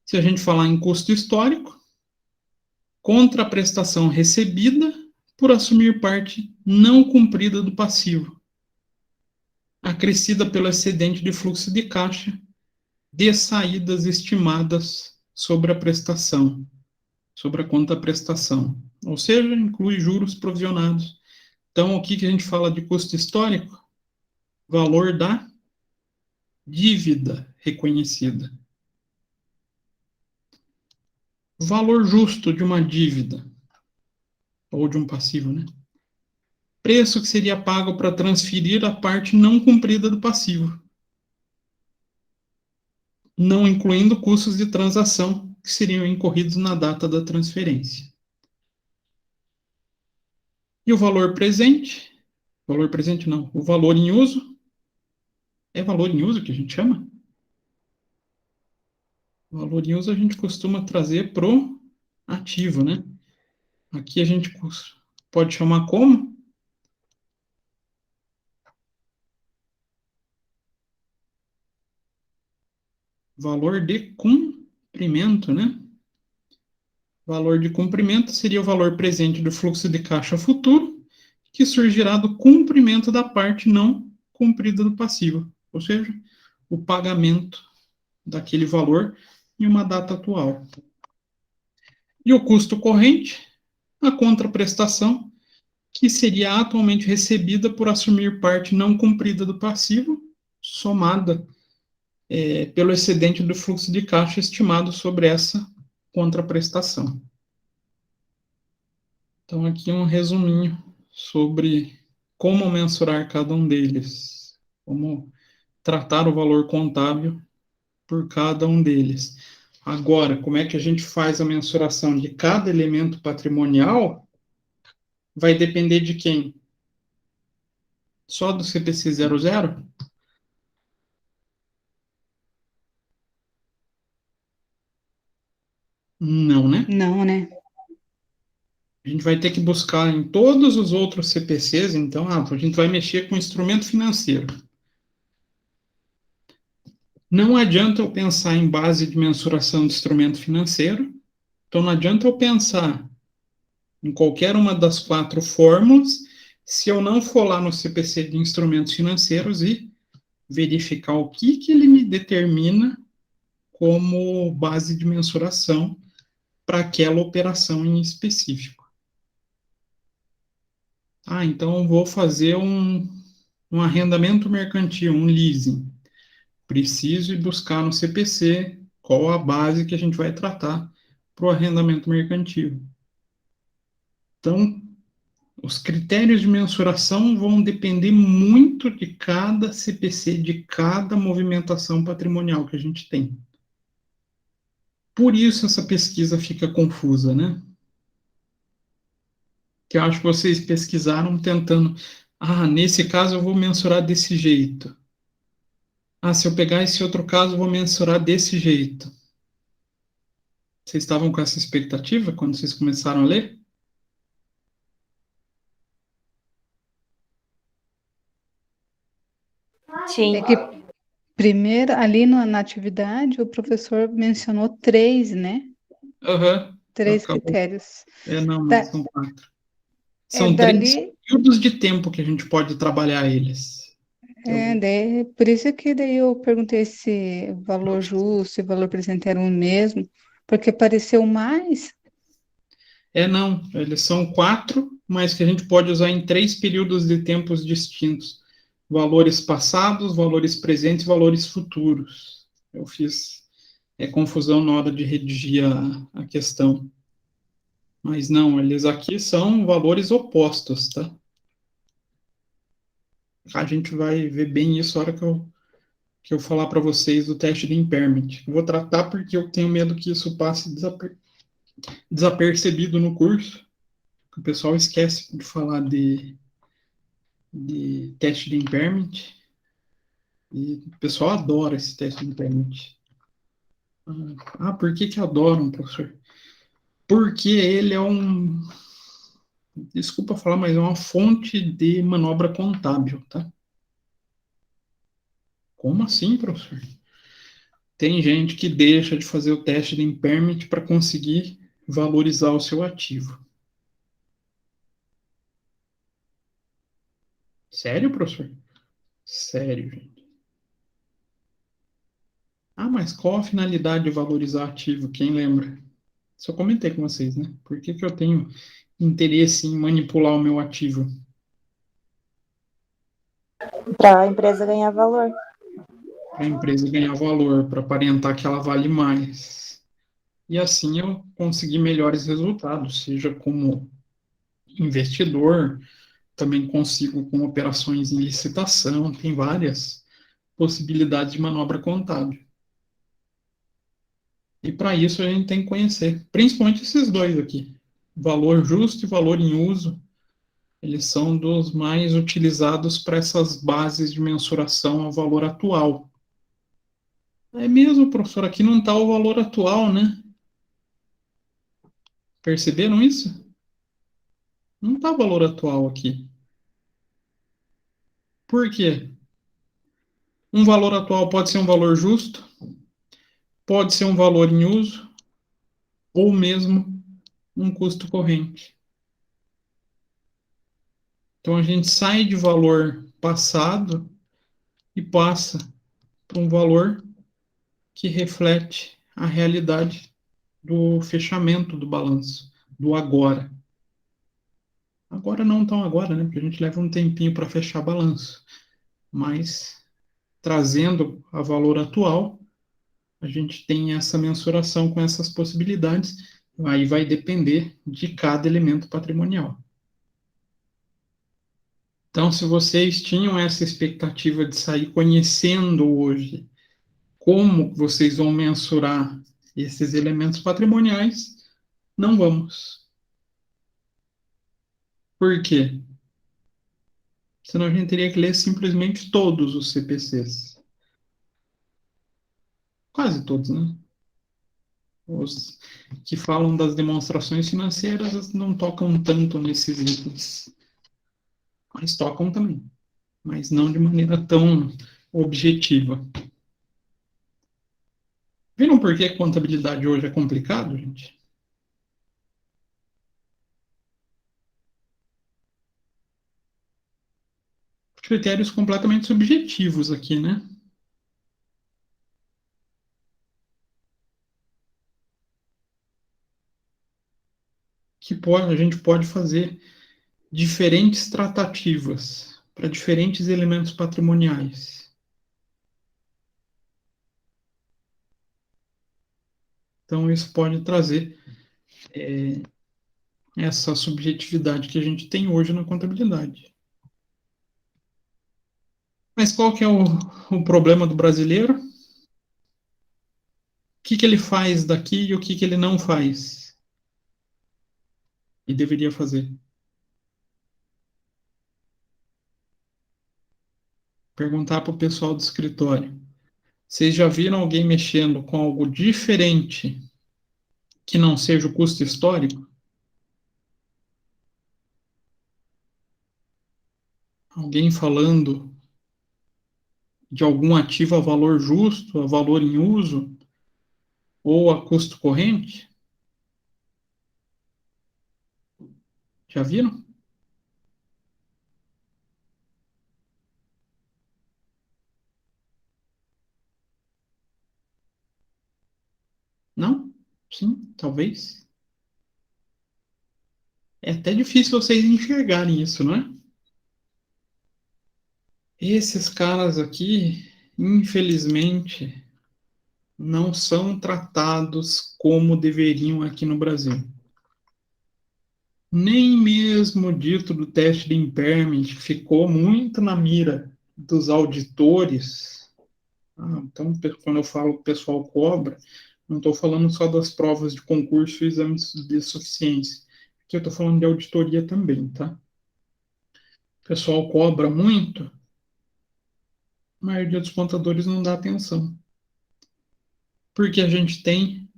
[SPEAKER 1] se a gente falar em custo histórico, contra a prestação recebida por assumir parte não cumprida do passivo, acrescida pelo excedente de fluxo de caixa de saídas estimadas sobre a prestação, sobre a conta prestação, ou seja, inclui juros provisionados. Então, o que a gente fala de custo histórico? Valor da dívida reconhecida. Valor justo de uma dívida, ou de um passivo, né? Preço que seria pago para transferir a parte não cumprida do passivo, não incluindo custos de transação que seriam incorridos na data da transferência. E o valor presente não, o valor em uso, é valor em uso que a gente chama? O valor em uso a gente costuma trazer pro ativo, né? Aqui a gente pode chamar como? Valor de cumprimento, né? Valor de cumprimento seria o valor presente do fluxo de caixa futuro, que surgirá do cumprimento da parte não cumprida do passivo, ou seja, o pagamento daquele valor em uma data atual. E o custo corrente, a contraprestação, que seria atualmente recebida por assumir parte não cumprida do passivo, somada pelo excedente do fluxo de caixa estimado sobre essa contraprestação. Então, aqui um resuminho sobre como mensurar cada um deles, como tratar o valor contábil por cada um deles. Agora, como é que a gente faz a mensuração de cada elemento patrimonial? Vai depender de quem? Só do CPC 00? Não, né?
[SPEAKER 3] Não, né?
[SPEAKER 1] A gente vai ter que buscar em todos os outros CPCs, então, a gente vai mexer com instrumento financeiro. Não adianta eu pensar em base de mensuração de instrumento financeiro, então não adianta eu pensar em qualquer uma das 4 fórmulas se eu não for lá no CPC de instrumentos financeiros e verificar o que ele me determina como base de mensuração para aquela operação em específico. Então eu vou fazer um arrendamento mercantil, um leasing. Preciso ir buscar no CPC qual a base que a gente vai tratar para o arrendamento mercantil. Então, os critérios de mensuração vão depender muito de cada CPC, de cada movimentação patrimonial que a gente tem. Por isso essa pesquisa fica confusa, né? Que eu acho que vocês pesquisaram tentando, nesse caso eu vou mensurar desse jeito. Se eu pegar esse outro caso, eu vou mensurar desse jeito. Vocês estavam com essa expectativa quando vocês começaram a ler?
[SPEAKER 6] Sim.
[SPEAKER 3] É que primeiro, ali na atividade, o professor mencionou 3, né?
[SPEAKER 1] Aham.
[SPEAKER 3] 3
[SPEAKER 1] Acabou.
[SPEAKER 3] critérios.
[SPEAKER 1] Não,
[SPEAKER 3] Da-
[SPEAKER 1] mas são 4. São 3
[SPEAKER 3] dali,
[SPEAKER 1] períodos de tempo que a gente pode trabalhar eles.
[SPEAKER 3] por isso que daí eu perguntei se o valor justo e o valor presente eram o mesmo, porque pareceu mais.
[SPEAKER 1] Não, eles são 4, mas que a gente pode usar em 3 períodos de tempos distintos. Valores passados, valores presentes e valores futuros. Eu fiz confusão na hora de redigir a questão. Mas não, eles aqui são valores opostos, tá? A gente vai ver bem isso na hora que eu falar para vocês do teste de impairment. Eu vou tratar porque eu tenho medo que isso passe desapercebido no curso. O pessoal esquece de falar de teste de impairment. E o pessoal adora esse teste de impairment. Por que adoram, professor? Porque ele é desculpa falar, mas é uma fonte de manobra contábil, tá? Como assim, professor? Tem gente que deixa de fazer o teste de impairment para conseguir valorizar o seu ativo. Sério, professor? Sério, gente. Mas qual a finalidade de valorizar ativo? Quem lembra? Isso eu comentei com vocês, né? Por que eu tenho interesse em manipular o meu ativo?
[SPEAKER 8] Para a empresa ganhar valor.
[SPEAKER 1] Para a empresa ganhar valor, para aparentar que ela vale mais. E assim eu conseguir melhores resultados, seja como investidor, também consigo com operações em licitação, tem várias possibilidades de manobra contábil. E para isso a gente tem que conhecer, principalmente esses dois aqui, valor justo e valor em uso. Eles são dos mais utilizados para essas bases de mensuração ao valor atual. É mesmo, professor, aqui não está o valor atual, né? Perceberam isso? Não está o valor atual aqui. Por quê? Um valor atual pode ser um valor justo, pode ser um valor em uso, ou mesmo um custo corrente. Então a gente sai de valor passado e passa para um valor que reflete a realidade do fechamento do balanço, do agora. Agora não tão agora, né? Porque a gente leva um tempinho para fechar balanço. Mas trazendo a valor atual, a gente tem essa mensuração com essas possibilidades. Aí vai depender de cada elemento patrimonial. Então, se vocês tinham essa expectativa de sair conhecendo hoje como vocês vão mensurar esses elementos patrimoniais, não vamos. Por quê? Senão a gente teria que ler simplesmente todos os CPCs. Quase todos, né? Os que falam das demonstrações financeiras não tocam tanto nesses itens. Mas tocam também. Mas não de maneira tão objetiva. Viram por que contabilidade hoje é complicado, gente? Critérios completamente subjetivos aqui, né? Que a gente pode fazer diferentes tratativas para diferentes elementos patrimoniais. Então, isso pode trazer essa subjetividade que a gente tem hoje na contabilidade. Mas qual que é o problema do brasileiro? O que ele faz daqui e o que ele não faz? E deveria fazer. Perguntar para o pessoal do escritório. Vocês já viram alguém mexendo com algo diferente que não seja o custo histórico? Alguém falando de algum ativo a valor justo, a valor em uso, ou a custo corrente? Já viram? Não? Sim, talvez. É até difícil vocês enxergarem isso, não é? Esses caras aqui, infelizmente, não são tratados como deveriam aqui no Brasil. Nem mesmo o dito do teste de impairment, que ficou muito na mira dos auditores. Então, quando eu falo que o pessoal cobra, não estou falando só das provas de concurso e exames de suficiência. Aqui eu estou falando de auditoria também, tá? O pessoal cobra muito, a maioria dos contadores não dá atenção. Porque a gente tem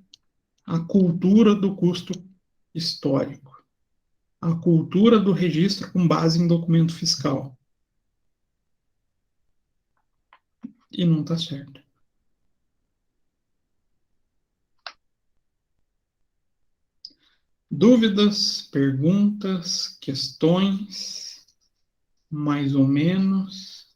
[SPEAKER 1] a cultura do custo histórico. A cultura do registro com base em documento fiscal. E não está certo. Dúvidas, perguntas, questões, mais ou menos.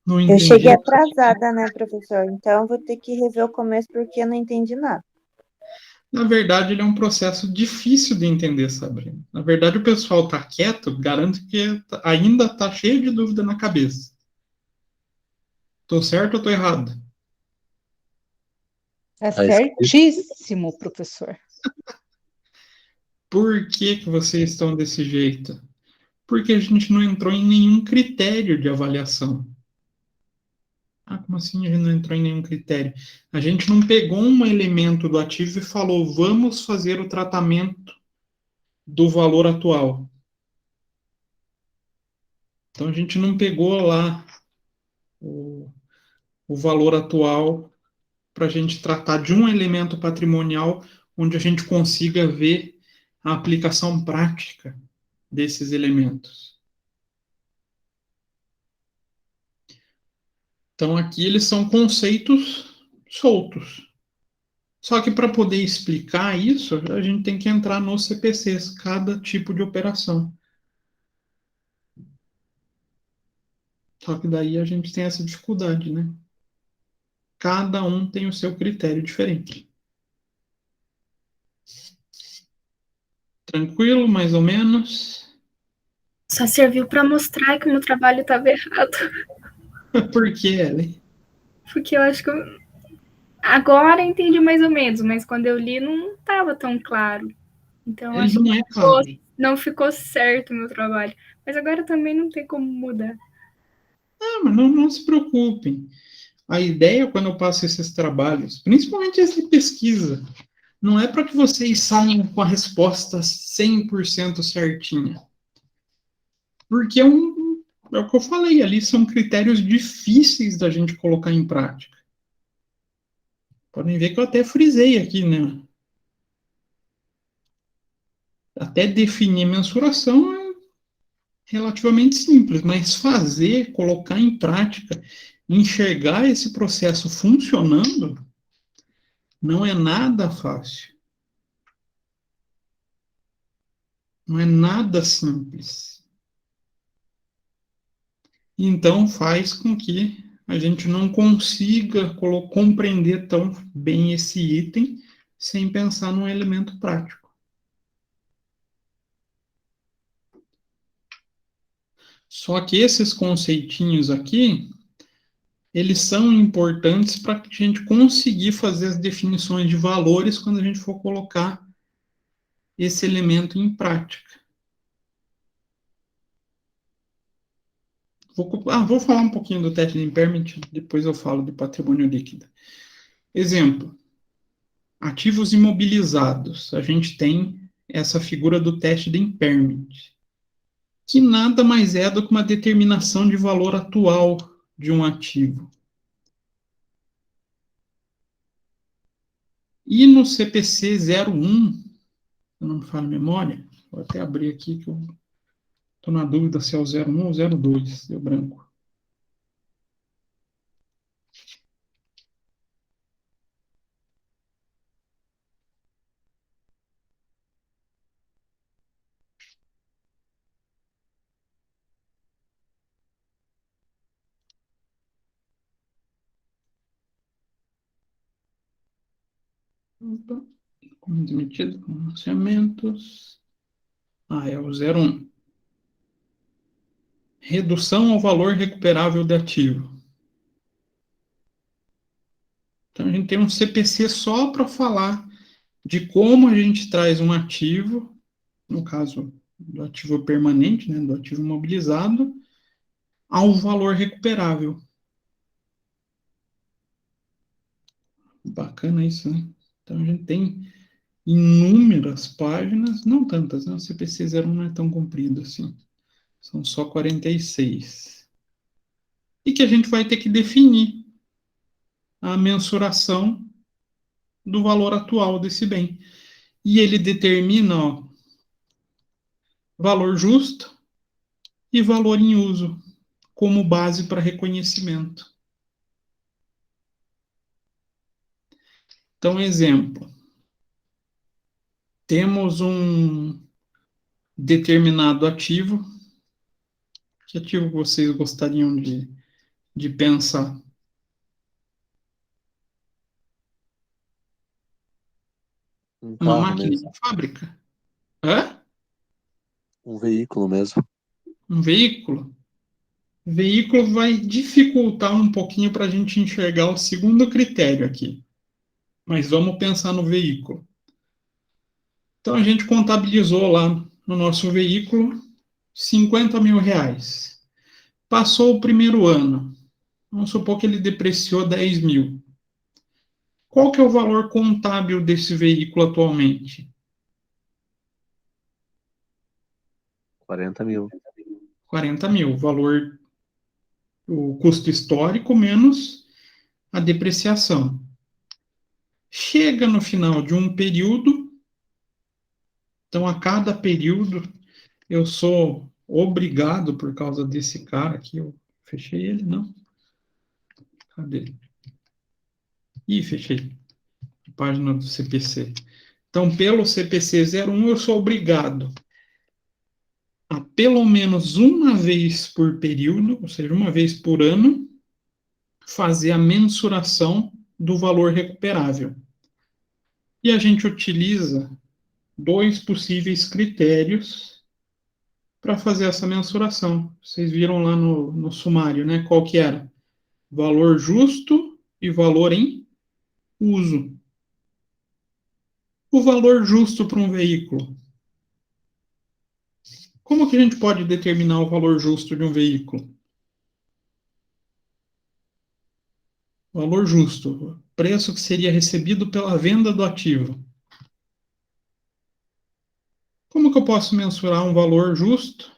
[SPEAKER 1] Não
[SPEAKER 8] Eu
[SPEAKER 1] entendi.
[SPEAKER 8] cheguei atrasada, né, professor? Então vou ter que rever o começo porque eu não entendi nada.
[SPEAKER 1] Na verdade, ele é um processo difícil de entender, Sabrina. Na verdade, o pessoal está quieto, garanto que ainda está cheio de dúvida na cabeça. Estou certo ou estou errado?
[SPEAKER 3] É certíssimo, professor.
[SPEAKER 1] Por que vocês estão desse jeito? Porque a gente não entrou em nenhum critério de avaliação. Como assim a gente não entrou em nenhum critério? A gente não pegou um elemento do ativo e falou, vamos fazer o tratamento do valor atual. Então, a gente não pegou lá o valor atual para a gente tratar de um elemento patrimonial onde a gente consiga ver a aplicação prática desses elementos. Então, aqui eles são conceitos soltos. Só que para poder explicar isso, a gente tem que entrar nos CPCs, cada tipo de operação. Só que daí a gente tem essa dificuldade, né? Cada um tem o seu critério diferente. Tranquilo, mais ou menos?
[SPEAKER 6] Só serviu para mostrar que o meu trabalho estava errado.
[SPEAKER 1] Por que, Ellen?
[SPEAKER 6] Porque eu acho que agora entendi mais ou menos, mas quando eu li não estava tão claro. Então,
[SPEAKER 1] Ele não é claro.
[SPEAKER 6] não ficou certo o meu trabalho. Mas agora também não tem como mudar.
[SPEAKER 1] Mas não se preocupem. A ideia, quando eu passo esses trabalhos, principalmente esse de pesquisa, não é para que vocês saiam com a resposta 100% certinha. Porque é o que eu falei ali, são critérios difíceis da gente colocar em prática. Podem ver que eu até frisei aqui, né? Até definir mensuração é relativamente simples, mas fazer, colocar em prática, enxergar esse processo funcionando, não é nada fácil. Não é nada simples. Então faz com que a gente não consiga compreender tão bem esse item sem pensar num elemento prático. Só que esses conceitinhos aqui, eles são importantes para a gente conseguir fazer as definições de valores quando a gente for colocar esse elemento em prática. Vou falar um pouquinho do teste de impairment, depois eu falo do patrimônio líquido. Exemplo, ativos imobilizados. A gente tem essa figura do teste de impairment, que nada mais é do que uma determinação de valor atual de um ativo. E no CPC 01, se eu não me falha a memória, vou até abrir aqui que eu estou na dúvida se é o 01 ou 02, deu branco. Como demitido, pronunciamentos. É o 01. Redução ao valor recuperável de ativo. Então, a gente tem um CPC só para falar de como a gente traz um ativo, no caso do ativo permanente, né, do ativo imobilizado, ao valor recuperável. Bacana isso, né? Então, a gente tem inúmeras páginas, não tantas, né? O CPC 01 não é tão comprido assim. São só 46. E que a gente vai ter que definir a mensuração do valor atual desse bem. E ele determina, valor justo e valor em uso como base para reconhecimento. Então, exemplo. Temos um determinado ativo. Que ativo vocês gostariam de pensar? Uma máquina
[SPEAKER 4] mesmo.
[SPEAKER 1] de fábrica? Hã?
[SPEAKER 4] Um veículo mesmo.
[SPEAKER 1] Um veículo? Veículo vai dificultar um pouquinho para a gente enxergar o segundo critério aqui. Mas vamos pensar no veículo. Então, a gente contabilizou lá no nosso veículo 50 mil reais. Passou o primeiro ano. Vamos supor que ele depreciou 10 mil. Qual que é o valor contábil desse veículo atualmente?
[SPEAKER 4] 40 mil.
[SPEAKER 1] 40 mil. O custo histórico menos a depreciação. Chega no final de um período, então a cada período eu sou obrigado, por causa desse cara aqui, eu fechei ele, não? Cadê? Fechei. A página do CPC. Então, pelo CPC 01, eu sou obrigado a pelo menos uma vez por período, ou seja, uma vez por ano, fazer a mensuração do valor recuperável. E a gente utiliza dois possíveis critérios para fazer essa mensuração. Vocês viram lá no sumário, né? Qual que era? Valor justo e valor em uso. O valor justo para um veículo Como que a gente pode determinar o valor justo de um veículo? Valor justo, preço que seria recebido pela venda do ativo. Como que eu posso mensurar um valor justo,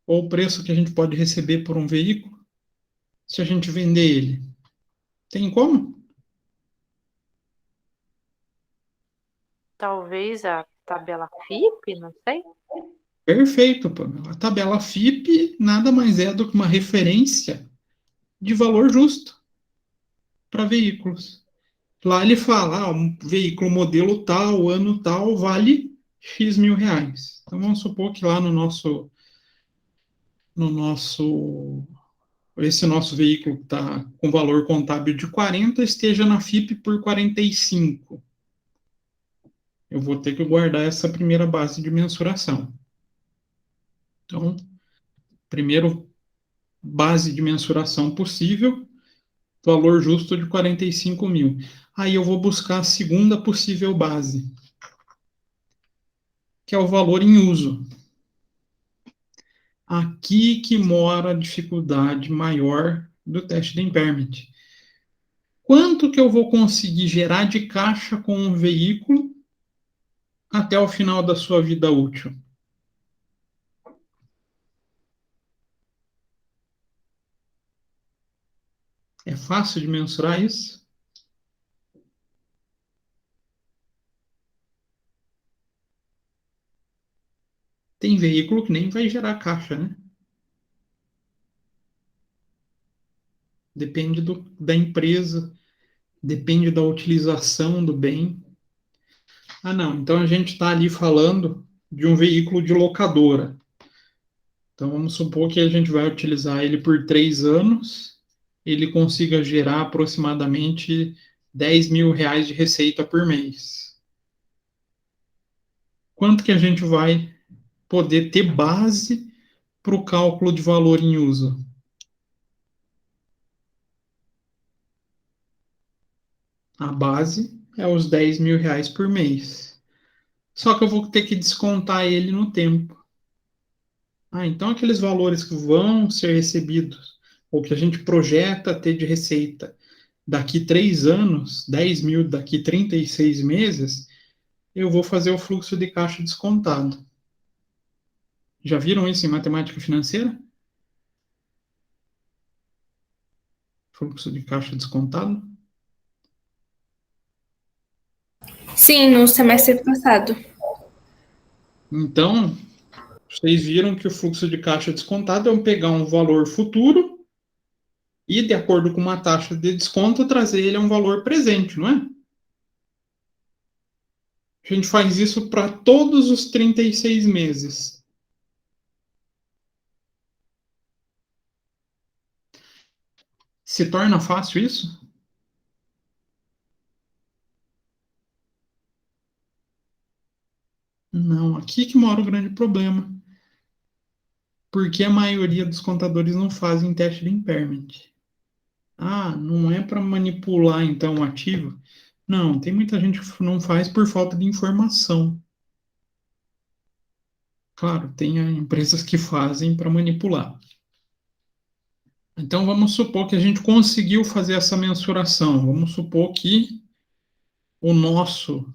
[SPEAKER 1] ou o preço que a gente pode receber por um veículo, se a gente vender ele? Tem como?
[SPEAKER 7] Talvez a tabela FIP, não sei.
[SPEAKER 1] Perfeito, Pamela. A tabela FIP nada mais é do que uma referência de valor justo para veículos. Lá ele fala, um veículo modelo tal, ano tal, vale X mil reais. Então vamos supor que lá esse nosso veículo que está com valor contábil de 40 esteja na FIP por 45. Eu vou ter que guardar essa primeira base de mensuração. Então, primeiro base de mensuração possível, valor justo de 45 mil. Aí eu vou buscar a segunda possível base, que é o valor em uso. Aqui que mora a dificuldade maior do teste de impairment. Quanto que eu vou conseguir gerar de caixa com um veículo até o final da sua vida útil? É fácil de mensurar isso? Tem veículo que nem vai gerar caixa, né? Depende da empresa, depende da utilização do bem. Ah, não, então a gente está ali falando de um veículo de locadora. Então vamos supor que a gente vai utilizar ele por 3 anos, ele consiga gerar aproximadamente 10 mil reais de receita por mês. Quanto que a gente vai poder ter base para o cálculo de valor em uso? A base é os 10 mil reais por mês. Só que eu vou ter que descontar ele no tempo. Ah, então aqueles valores que vão ser recebidos, ou que a gente projeta ter de receita daqui 3 anos, 10 mil daqui 36 meses, eu vou fazer o fluxo de caixa descontado. Já viram isso em matemática financeira? Fluxo de caixa descontado?
[SPEAKER 6] Sim, no semestre passado.
[SPEAKER 1] Então, vocês viram que o fluxo de caixa descontado é pegar um valor futuro e, de acordo com uma taxa de desconto, trazer ele a um valor presente, não é? A gente faz isso para todos os 36 meses. Se torna fácil isso? Não, aqui que mora o grande problema. Porque a maioria dos contadores não fazem teste de impairment. Ah, não é para manipular então o ativo? Não, tem muita gente que não faz por falta de informação. Claro, tem empresas que fazem para manipular. Então vamos supor que a gente conseguiu fazer essa mensuração. Vamos supor que o nosso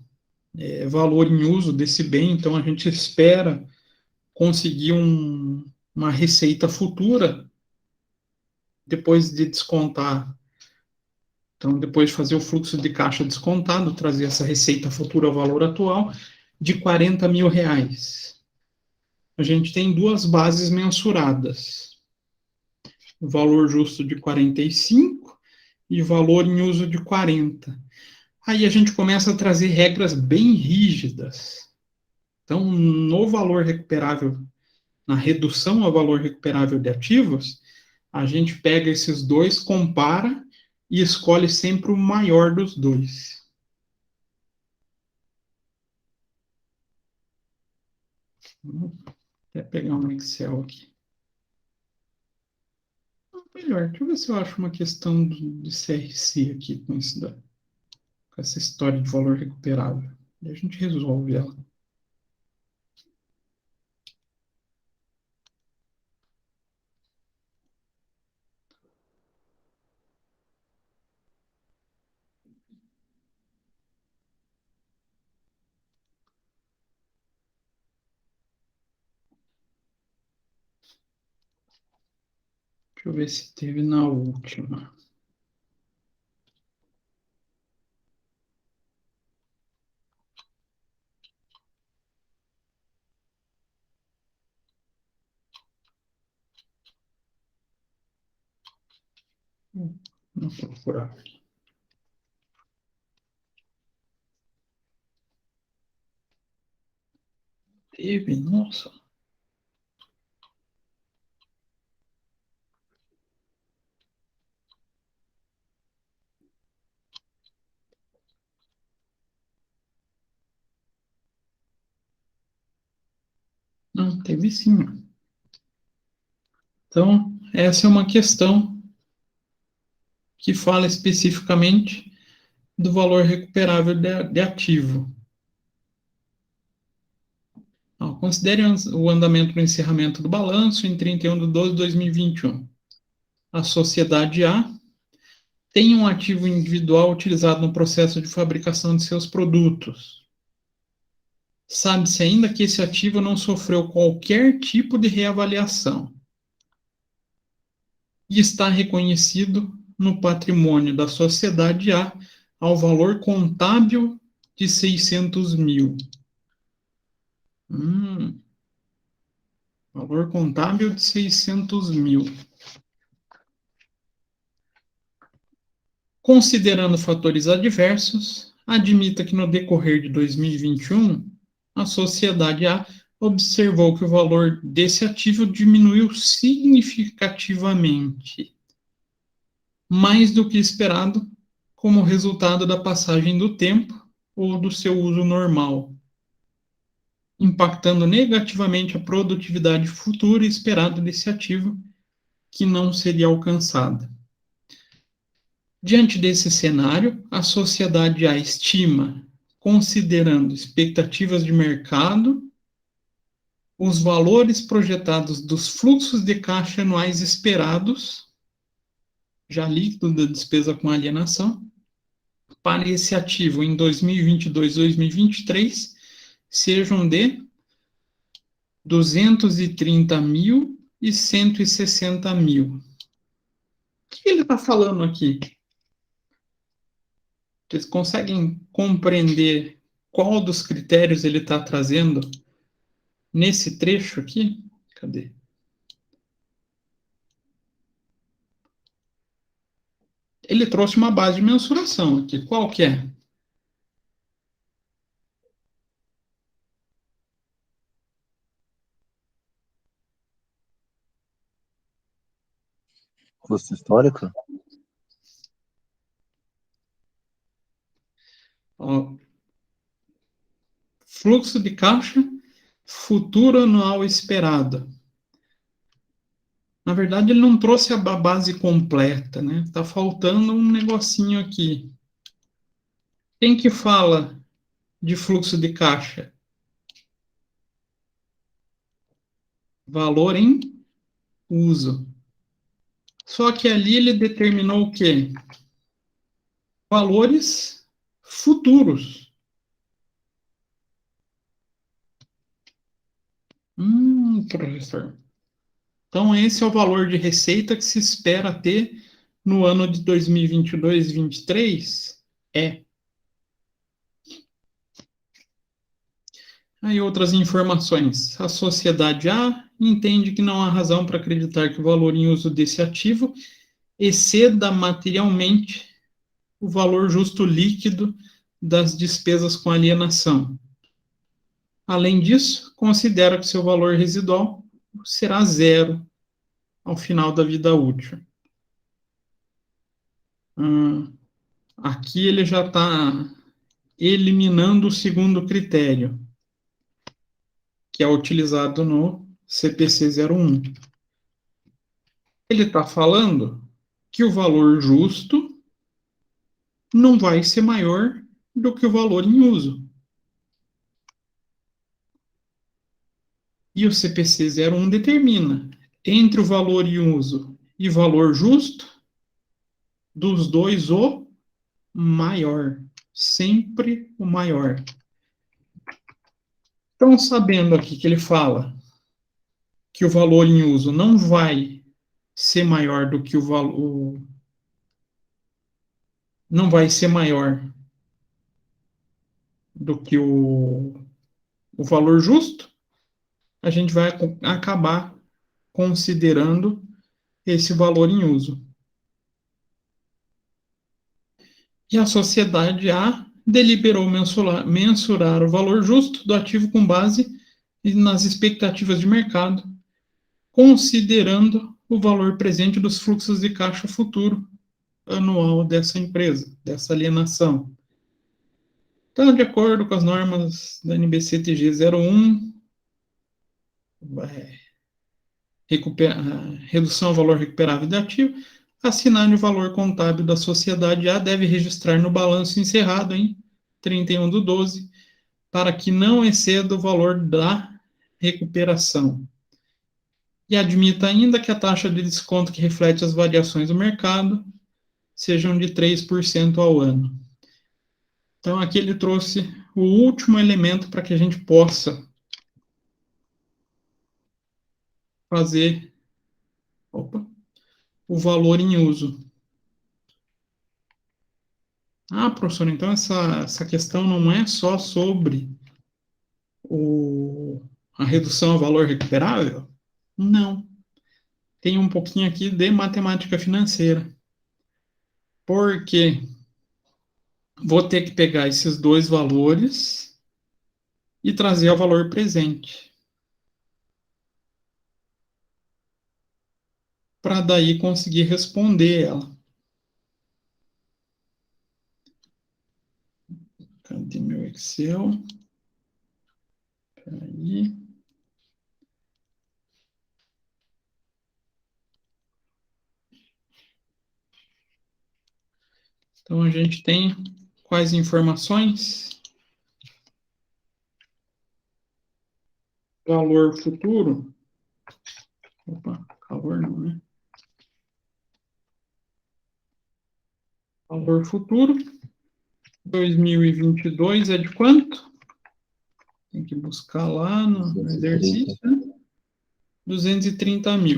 [SPEAKER 1] valor em uso desse bem, então a gente espera conseguir uma receita futura depois de descontar. Então, depois de fazer o fluxo de caixa descontado, trazer essa receita futura ao valor atual de 40 mil reais. A gente tem duas bases mensuradas. O valor justo de 45 e valor em uso de 40. Aí a gente começa a trazer regras bem rígidas. Então, no valor recuperável, na redução ao valor recuperável de ativos, a gente pega esses dois, compara e escolhe sempre o maior dos dois. Vou até pegar um Excel aqui. Melhor, deixa eu ver se eu acho uma questão de CRC aqui com isso com essa história de valor recuperável. E a gente resolve ela. Deixa eu ver se teve na última. Vou procurar aqui. Teve, nossa. Não, teve sim. Então, essa é uma questão que fala especificamente do valor recuperável de ativo. Então, considere o andamento do encerramento do balanço em 31/12/2021. A sociedade A tem um ativo individual utilizado no processo de fabricação de seus produtos. Sabe-se ainda que esse ativo não sofreu qualquer tipo de reavaliação e está reconhecido no patrimônio da sociedade A ao valor contábil de 600 mil. Valor contábil de 600 mil. Considerando fatores adversos, admita que no decorrer de 2021, a sociedade A observou que o valor desse ativo diminuiu significativamente, mais do que esperado, como resultado da passagem do tempo ou do seu uso normal, impactando negativamente a produtividade futura esperada desse ativo, que não seria alcançada. Diante desse cenário, a sociedade A estima, considerando expectativas de mercado, os valores projetados dos fluxos de caixa anuais esperados, já líquido da despesa com alienação, para esse ativo em 2022-2023, sejam de 230 mil e 160 mil. O que ele está falando aqui? Vocês conseguem compreender qual dos critérios ele está trazendo nesse trecho aqui? Cadê? Ele trouxe uma base de mensuração aqui. Qual que é?
[SPEAKER 4] Custo histórico?
[SPEAKER 1] Ó, fluxo de caixa futuro anual esperado. Na verdade, ele não trouxe a base completa, né? Está faltando um negocinho aqui. Quem que fala de fluxo de caixa? Valor em uso. Só que ali ele determinou o quê? Valores futuros. Professor. Então, esse é o valor de receita que se espera ter no ano de 2022-23? É. Aí outras informações. A sociedade A entende que não há razão para acreditar que o valor em uso desse ativo exceda materialmente o valor justo líquido das despesas com alienação. Além disso, considera que seu valor residual será zero ao final da vida útil. Aqui ele já está eliminando o segundo critério, que é utilizado no CPC 01. Ele está falando que o valor justo não vai ser maior do que o valor em uso. E o CPC 01 determina, entre o valor em uso e valor justo, dos dois o maior. Sempre o maior. Então, sabendo aqui que ele fala que o valor em uso não vai ser maior do que o valor, não vai ser maior do que o valor justo, a gente vai acabar considerando esse valor em uso. E a sociedade A deliberou mensurar o valor justo do ativo com base nas expectativas de mercado, considerando o valor presente dos fluxos de caixa futuro anual dessa empresa, dessa alienação. Então, de acordo com as normas da NBC-TG 01, redução ao valor recuperável de ativo, assinale o valor contábil da sociedade A deve registrar no balanço encerrado em 31/12, para que não exceda o valor da recuperação. E admita ainda que a taxa de desconto que reflete as variações do mercado sejam de 3% ao ano. Então, aqui ele trouxe o último elemento para que a gente possa fazer o valor em uso. Ah, professor, então essa questão não é só sobre a redução ao valor recuperável? Não. Tem um pouquinho aqui de matemática financeira. Porque vou ter que pegar esses dois valores e trazer ao valor presente. Para daí conseguir responder ela. Cadê meu Excel? Peraí. Então, a gente tem quais informações? Valor futuro. Opa, calor não, né? Valor futuro. 2022 é de quanto? Tem que buscar lá no exercício. 230 mil.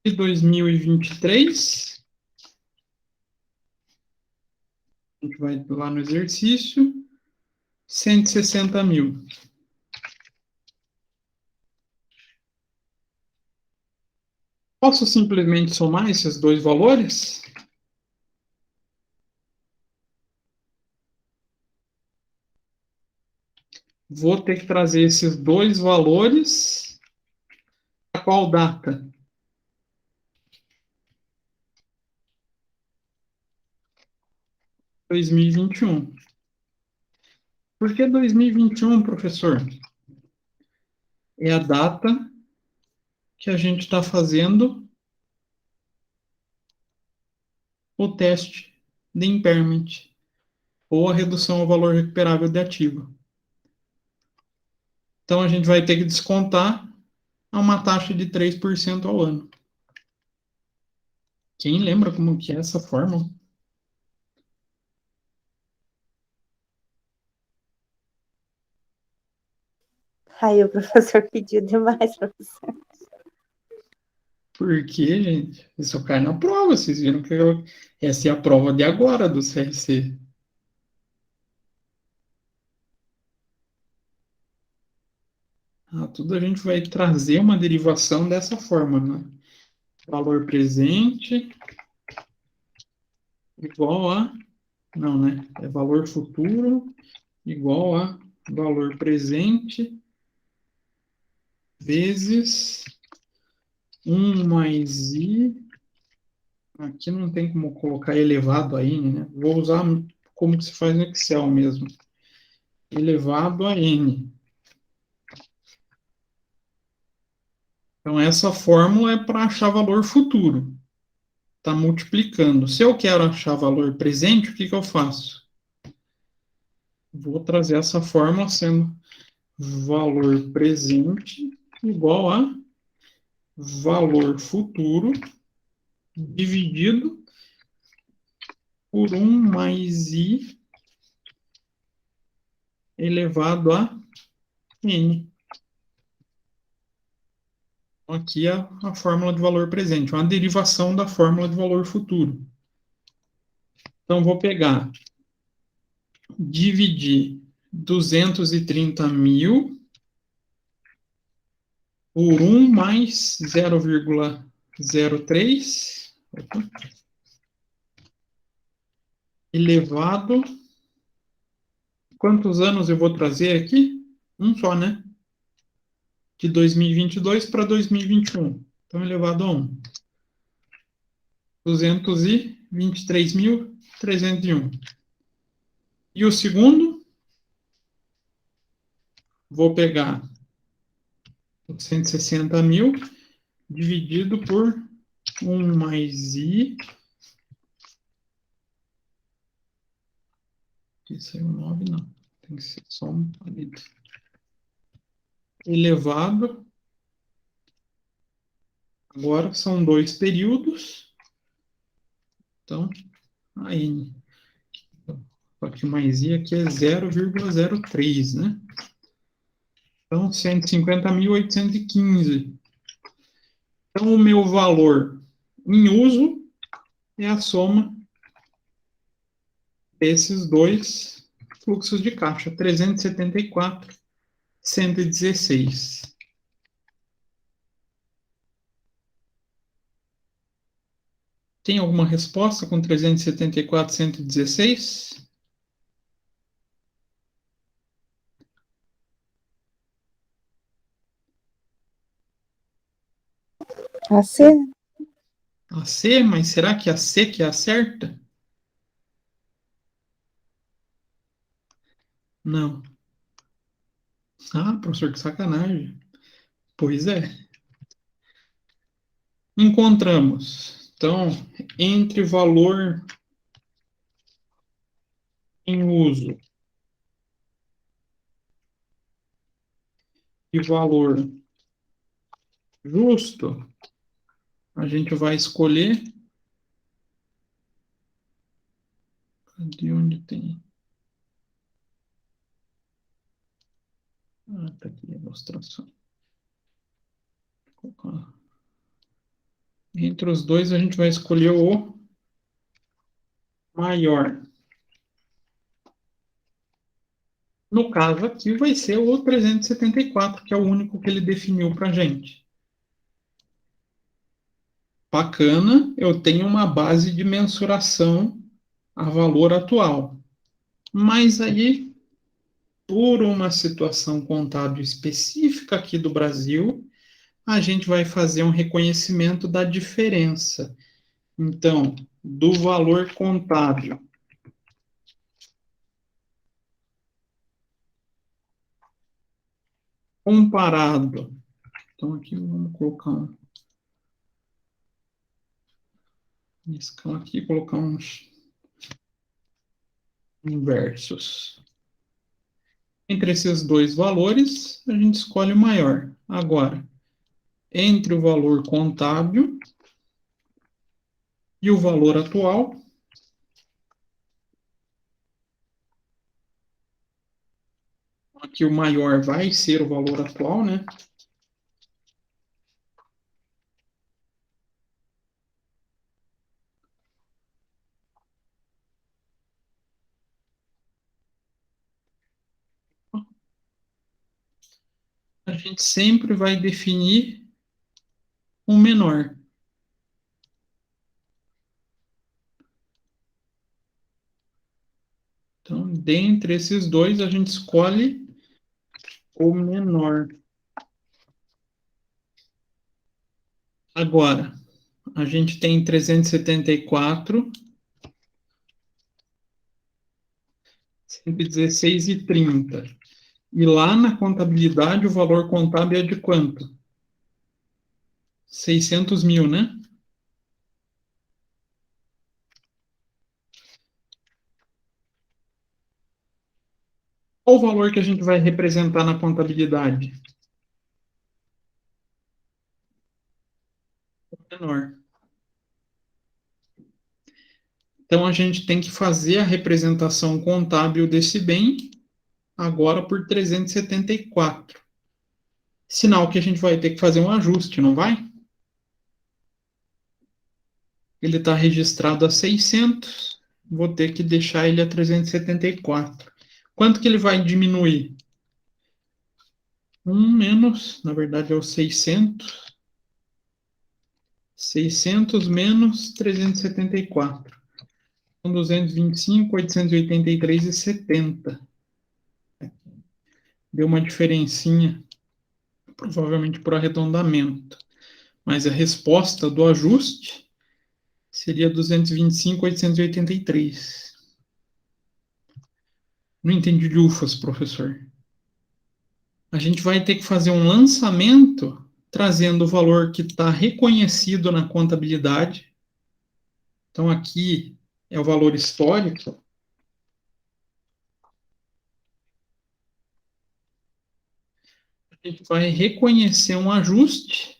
[SPEAKER 1] E 2023, a gente vai lá no exercício, 160 mil. Posso simplesmente somar esses dois valores? Vou ter que trazer esses dois valores para qual data? Dois mil e 2021. Por que 2021, professor? É a data que a gente está fazendo o teste de impairment, ou a redução ao valor recuperável de ativo. Então, a gente vai ter que descontar a uma taxa de 3% ao ano. Quem lembra como que é essa fórmula?
[SPEAKER 8] Aí o professor pediu demais, professor.
[SPEAKER 1] Por quê, gente? Isso cai na prova. Vocês viram que essa é a prova de agora do CRC. Tudo a gente vai trazer uma derivação dessa forma, né? Valor presente igual a... Não, né? É valor futuro igual a valor presente vezes 1 mais I. Aqui não tem como colocar elevado a N, né? Vou usar como que se faz no Excel mesmo. Elevado a N. Então, essa fórmula é para achar valor futuro. Está multiplicando. Se eu quero achar valor presente, o que eu faço? Vou trazer essa fórmula sendo valor presente igual a valor futuro dividido por 1 mais I elevado a N. Aqui é a fórmula de valor presente, uma derivação da fórmula de valor futuro. Então, vou pegar, dividir 230 mil por 1 mais 0,03 elevado. Quantos anos eu vou trazer aqui? Um só, né? De 2022 para 2021. Então, elevado a 1. 223.301. E o segundo, vou pegar 160 mil dividido por 1 mais I. Aqui saiu 9, não. Tem que ser só um palito. Elevado. Agora são 2 períodos. Então, a N. Aqui mais I, aqui é 0,03, né? Então, 150.815. Então, o meu valor em uso é a soma desses dois fluxos de caixa, 374.116. Tem alguma resposta com 374.116?
[SPEAKER 8] A C?
[SPEAKER 1] A C, mas será que a C que é a certa? Não. Ah, professor, que sacanagem. Pois é. Encontramos, então, entre valor em uso e valor justo, a gente vai escolher. De onde tem? Ah, tá aqui a ilustração. Vou colocar. Entre os dois, a gente vai escolher o maior. No caso aqui, vai ser o 374, que é o único que ele definiu para a gente. Bacana, eu tenho uma base de mensuração a valor atual. Mas aí, por uma situação contábil específica aqui do Brasil, a gente vai fazer um reconhecimento da diferença. Então, do valor contábil comparado. Então, aqui vamos colocar uma escala aqui, colocar uns inversos. Entre esses dois valores, a gente escolhe o maior. Agora, entre o valor contábil e o valor atual, aqui o maior vai ser o valor atual, né? A gente sempre vai definir um menor. Então, dentre esses dois, a gente escolhe o menor. Agora, a gente tem 374, 116 e 30. E lá na contabilidade, o valor contábil é de quanto? 600 mil, né? Qual o valor que a gente vai representar na contabilidade? O menor. Então, a gente tem que fazer a representação contábil desse bem agora por 374. Sinal que a gente vai ter que fazer um ajuste, não vai? Ele está registrado a 600, vou ter que deixar ele a 374. Quanto que ele vai diminuir? 1 menos, na verdade é o 600. 600 menos 374. São 225, 883,70. Deu uma diferencinha, provavelmente por arredondamento. Mas a resposta do ajuste seria 225, 883. Não entendi de ufas, professor. A gente vai ter que fazer um lançamento trazendo o valor que está reconhecido na contabilidade. Então, aqui é o valor histórico. A gente vai reconhecer um ajuste.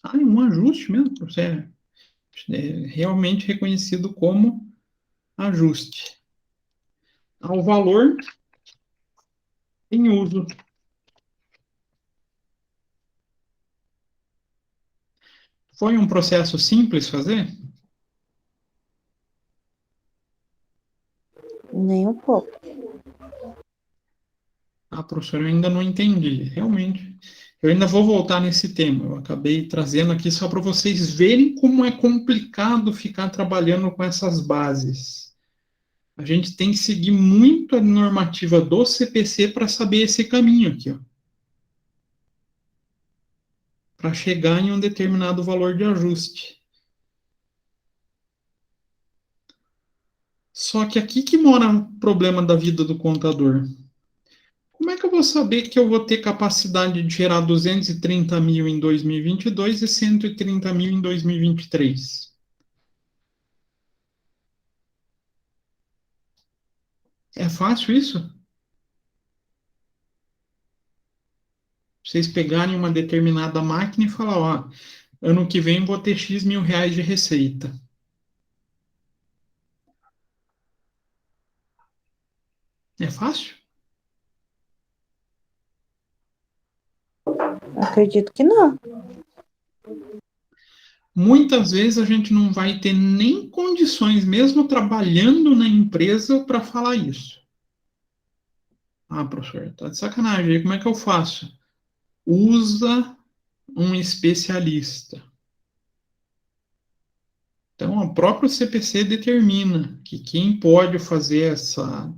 [SPEAKER 1] Ah, é um ajuste mesmo, professor. É realmente reconhecido como ajuste ao valor em uso. Foi um processo simples fazer?
[SPEAKER 8] Nem um pouco.
[SPEAKER 1] Ah, professor, eu ainda não entendi. Realmente. Eu ainda vou voltar nesse tema. Eu acabei trazendo aqui só para vocês verem como é complicado ficar trabalhando com essas bases. A gente tem que seguir muito a normativa do CPC para saber esse caminho aqui, ó. Para chegar em um determinado valor de ajuste. Só que aqui que mora o problema da vida do contador. Como é que eu vou saber que eu vou ter capacidade de gerar 230 mil em 2022 e 130 mil em 2023? É fácil isso? Vocês pegarem uma determinada máquina e falar, ó, ano que vem vou ter X mil reais de receita. É fácil?
[SPEAKER 8] Acredito que não.
[SPEAKER 1] Muitas vezes a gente não vai ter nem condições, mesmo trabalhando na empresa, para falar isso. Ah, professor, tá de sacanagem. Aí como é que eu faço? Usa um especialista. Então, o próprio CPC determina que quem pode fazer essa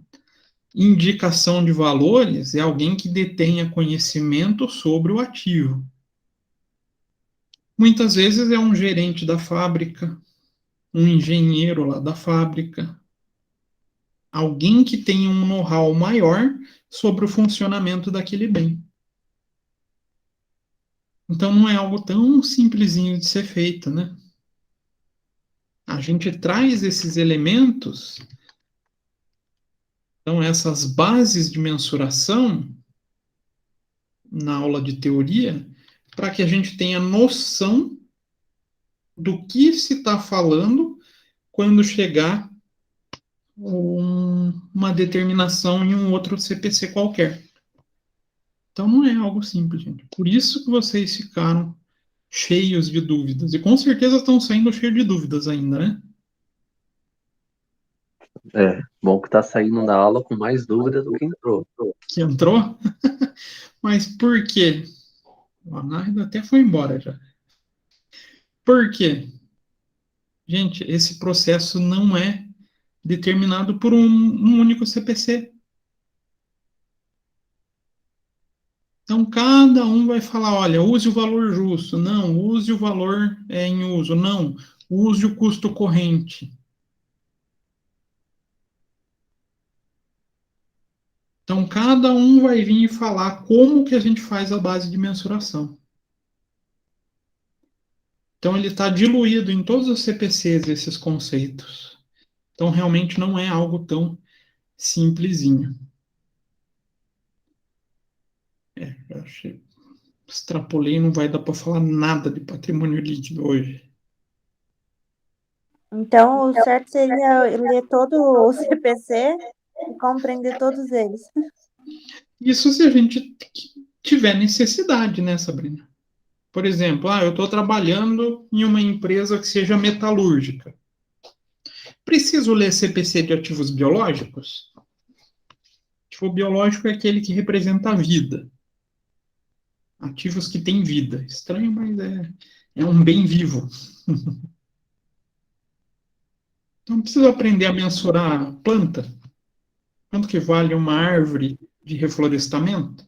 [SPEAKER 1] indicação de valores é alguém que detenha conhecimento sobre o ativo. Muitas vezes é um gerente da fábrica, um engenheiro lá da fábrica, alguém que tenha um know-how maior sobre o funcionamento daquele bem. Então não é algo tão simplesinho de ser feito, né? A gente traz esses elementos, então essas bases de mensuração na aula de teoria, para que a gente tenha noção do que se está falando quando chegar uma determinação em um outro CPC qualquer. Então não é algo simples, gente. Por isso que vocês ficaram cheios de dúvidas. E com certeza estão saindo cheios de dúvidas ainda, né?
[SPEAKER 4] É, bom que tá saindo da aula com mais dúvida do que entrou.
[SPEAKER 1] Que entrou? Mas por quê? O Anardo até foi embora já. Por quê? Gente, esse processo não é determinado por um único CPC. Então, cada um vai falar, olha, use o valor justo. Não, use o valor em uso. Não, use o custo corrente. Então, cada um vai vir e falar como que a gente faz a base de mensuração. Então, ele está diluído em todos os CPCs, esses conceitos. Então, realmente não é algo tão simplesinho. Eu achei, extrapolei, não vai dar para falar nada de patrimônio líquido hoje.
[SPEAKER 8] Então, o certo seria ler todo o CPC e compreender todos eles.
[SPEAKER 1] Isso se a gente tiver necessidade, né, Sabrina? Por exemplo, eu estou trabalhando em uma empresa que seja metalúrgica. Preciso ler CPC de ativos biológicos? Ativo biológico é aquele que representa a vida. Ativos que têm vida. Estranho, mas é um bem vivo. Então, preciso aprender a mensurar planta? Quanto que vale uma árvore de reflorestamento?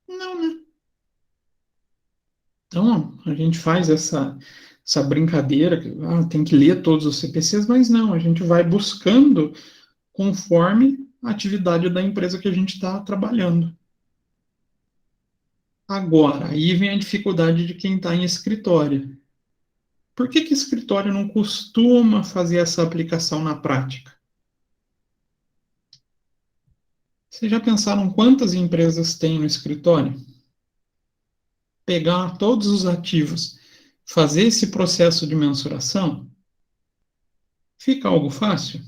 [SPEAKER 1] Não, né? Então, a gente faz essa brincadeira, que tem que ler todos os CPCs, mas não, a gente vai buscando conforme a atividade da empresa que a gente está trabalhando. Agora, aí vem a dificuldade de quem está em escritório. Por que escritório não costuma fazer essa aplicação na prática? Vocês já pensaram quantas empresas tem no escritório? Pegar todos os ativos, fazer esse processo de mensuração, fica algo fácil?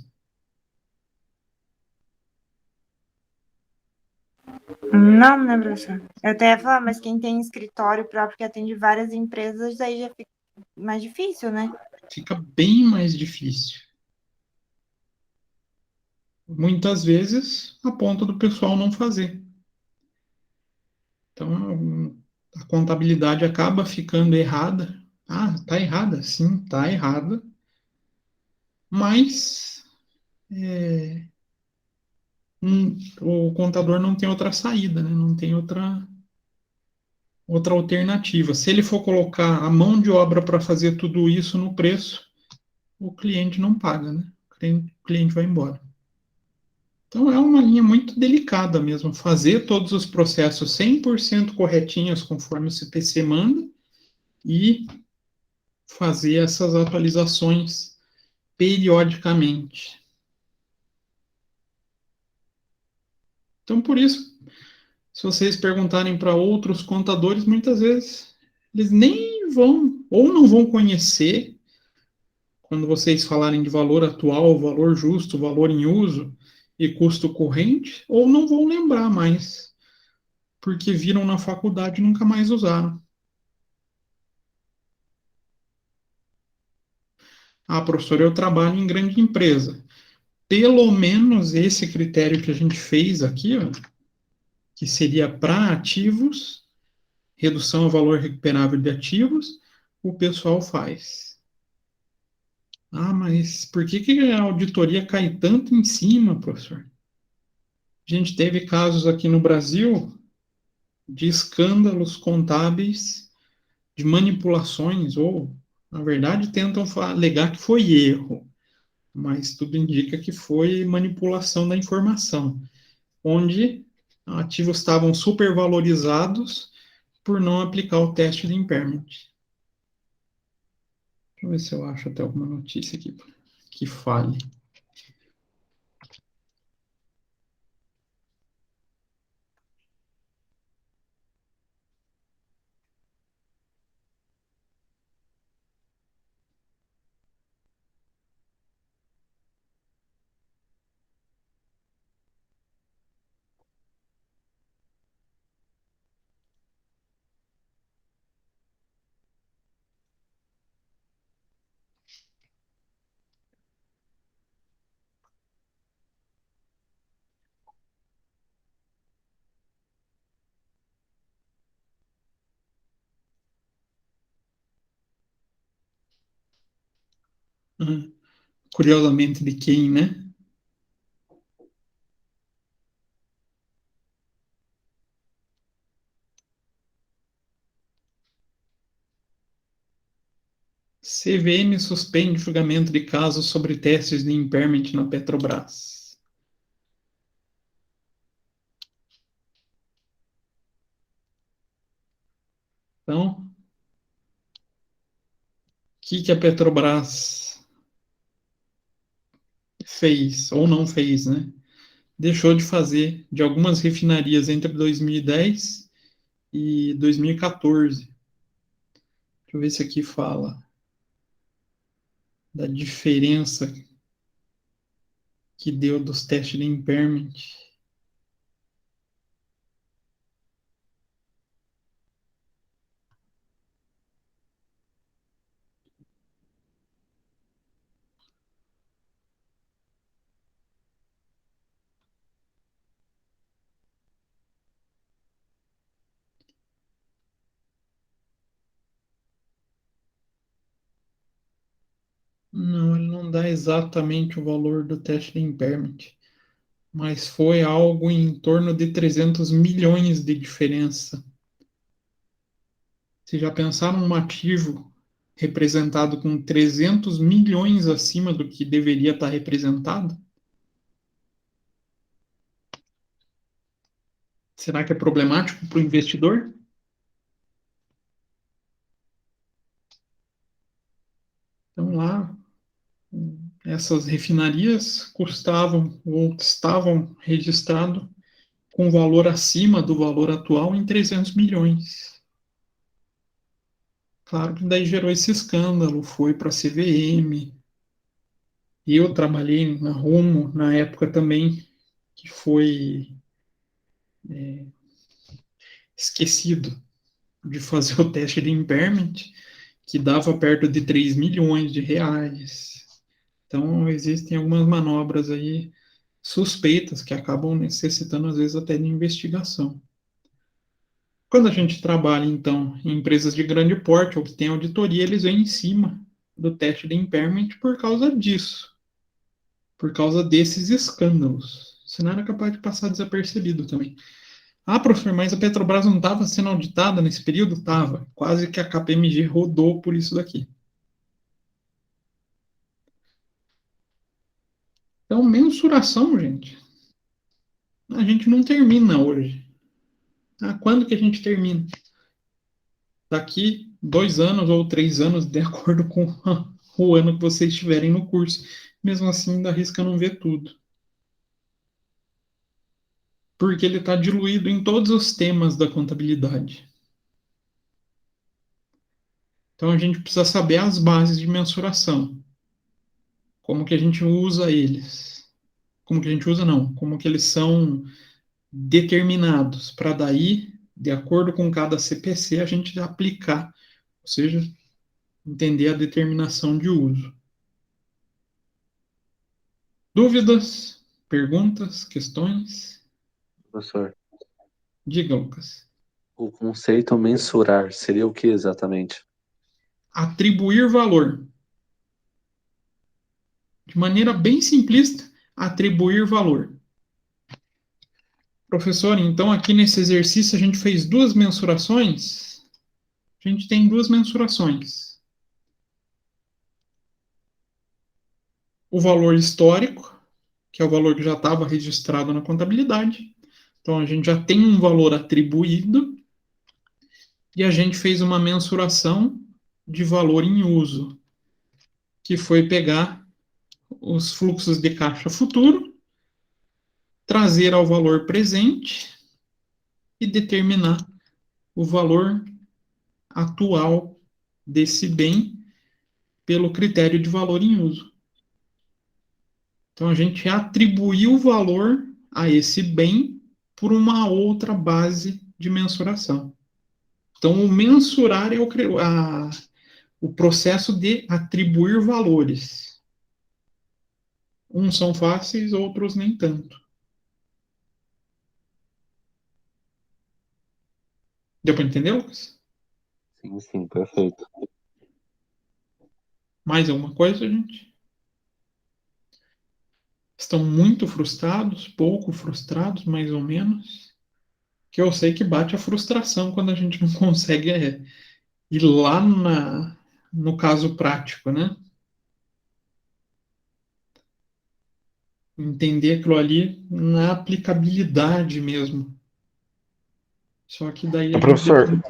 [SPEAKER 8] Não, né, professor? Eu até ia falar, mas quem tem escritório próprio que atende várias empresas, aí já fica mais difícil, né?
[SPEAKER 1] Fica bem mais difícil. Muitas vezes, a ponto do pessoal não fazer. Então, a contabilidade acaba ficando errada. Tá errada? Sim, tá errada. Mas o contador não tem outra saída, né? Não tem outra alternativa. Se ele for colocar a mão de obra para fazer tudo isso no preço, o cliente não paga, né? O cliente vai embora. Então é uma linha muito delicada mesmo, fazer todos os processos 100% corretinhos conforme o CPC manda e fazer essas atualizações periodicamente. Então, por isso, se vocês perguntarem para outros contadores, muitas vezes eles nem vão, ou não vão conhecer, quando vocês falarem de valor atual, valor justo, valor em uso e custo corrente, ou não vão lembrar mais, porque viram na faculdade e nunca mais usaram. Professor, eu trabalho em grande empresa. Pelo menos esse critério que a gente fez aqui, que seria para ativos, redução ao valor recuperável de ativos, o pessoal faz. Mas por que a auditoria cai tanto em cima, professor? A gente teve casos aqui no Brasil de escândalos contábeis, de manipulações, ou, na verdade, tentam alegar que foi erro, mas tudo indica que foi manipulação da informação, onde ativos estavam supervalorizados por não aplicar o teste de impairment. Deixa eu ver se eu acho até alguma notícia aqui que fale. Curiosamente, de quem, né? CVM suspende julgamento de casos sobre testes de impairment na Petrobras. Então, o que a Petrobras fez, ou não fez, né? Deixou de fazer de algumas refinarias entre 2010 e 2014. Deixa eu ver se aqui fala da diferença que deu dos testes de impairment. Não, ele não dá exatamente o valor do teste de impairment, mas foi algo em torno de 300 milhões de diferença. Se já pensaram num ativo representado com 300 milhões acima do que deveria estar representado? Será que é problemático para o investidor? Então, lá, essas refinarias custavam ou estavam registrados com valor acima do valor atual em 300 milhões. Claro que daí gerou esse escândalo, foi para a CVM. Eu trabalhei na Rumo na época também, que foi esquecido de fazer o teste de impairment, que dava perto de 3 milhões de reais. Então, existem algumas manobras aí suspeitas que acabam necessitando, às vezes, até de investigação. Quando a gente trabalha, então, em empresas de grande porte ou que tem auditoria, eles vêm em cima do teste de impairment por causa disso, por causa desses escândalos. Senão era capaz de passar desapercebido também. Ah, professor, mas a Petrobras não estava sendo auditada nesse período? Estava. Quase que a KPMG rodou por isso daqui. Então, mensuração, gente. A gente não termina hoje. Ah, quando que a gente termina? Daqui 2 anos ou 3 anos, de acordo com o ano que vocês estiverem no curso. Mesmo assim, ainda arrisca não ver tudo. Porque ele está diluído em todos os temas da contabilidade. Então, a gente precisa saber as bases de mensuração. Como que a gente usa eles. Como que a gente usa, não. Como que eles são determinados. Para daí, de acordo com cada CPC, a gente aplicar. Ou seja, entender a determinação de uso. Dúvidas? Perguntas? Questões?
[SPEAKER 4] Professor,
[SPEAKER 1] Diga, Lucas.
[SPEAKER 4] o conceito mensurar seria o que exatamente?
[SPEAKER 1] Atribuir valor. De maneira bem simplista, atribuir valor. Professor, então aqui nesse exercício a gente fez 2 mensurações. A gente tem 2 mensurações. O valor histórico, que é o valor que já estava registrado na contabilidade. Então a gente já tem um valor atribuído. E a gente fez uma mensuração de valor em uso, que foi pegar os fluxos de caixa futuro, trazer ao valor presente e determinar o valor atual desse bem pelo critério de valor em uso. Então, a gente atribuiu o valor a esse bem por uma outra base de mensuração. Então, o mensurar é o processo de atribuir valores. Uns são fáceis, outros nem tanto. Deu para entender, Lucas?
[SPEAKER 4] Sim, sim, perfeito.
[SPEAKER 1] Mais alguma coisa, gente? Estão muito frustrados, pouco frustrados, mais ou menos? Que eu sei que bate a frustração quando a gente não consegue ir lá no caso prático, né? Entender aquilo ali na aplicabilidade mesmo. Só que daí a
[SPEAKER 9] Professor,
[SPEAKER 1] gente...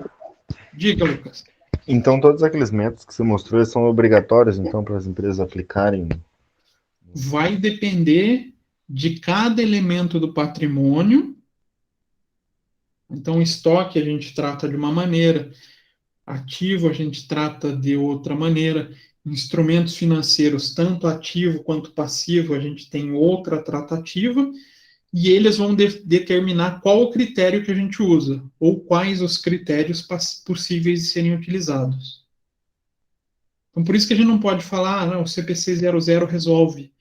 [SPEAKER 1] Diga, Lucas.
[SPEAKER 9] então todos aqueles métodos que você mostrou eles são obrigatórios, então, para as empresas aplicarem?
[SPEAKER 1] Vai depender de cada elemento do patrimônio. Então, estoque a gente trata de uma maneira, ativo a gente trata de outra maneira, instrumentos financeiros, tanto ativo quanto passivo, a gente tem outra tratativa, e eles vão determinar qual o critério que a gente usa, ou quais os critérios possíveis de serem utilizados. Então, por isso que a gente não pode falar, não, o CPC 00 resolve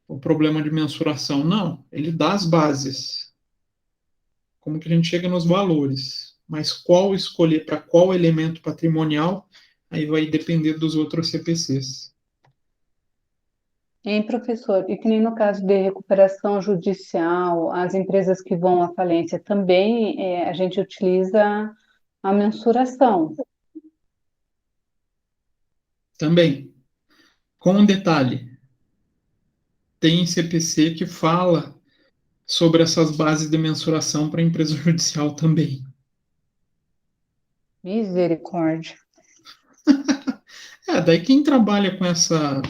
[SPEAKER 1] o problema de mensuração. Não, ele dá as bases. Como que a gente chega nos valores. Mas qual escolher para qual elemento patrimonial, aí vai depender dos outros CPCs.
[SPEAKER 3] Hein, professor? E que nem no caso de recuperação judicial, as empresas que vão à falência também, a gente utiliza a mensuração.
[SPEAKER 1] Também, com um detalhe, tem CPC que fala sobre essas bases de mensuração para a empresa judicial também.
[SPEAKER 3] Misericórdia.
[SPEAKER 1] Daí quem trabalha com essa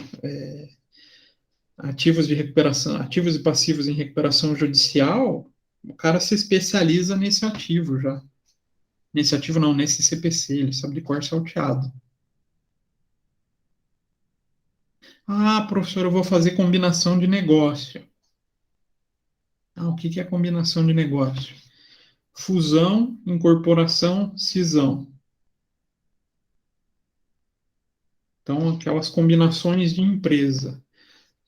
[SPEAKER 1] ativos de recuperação, ativos e passivos em recuperação judicial, o cara se especializa nesse ativo já. Nesse ativo não, nesse CPC, ele sabe de cor salteado. Ah, professor, eu vou fazer combinação de negócio. O que é combinação de negócio? Fusão, incorporação, cisão. Então, aquelas combinações de empresa.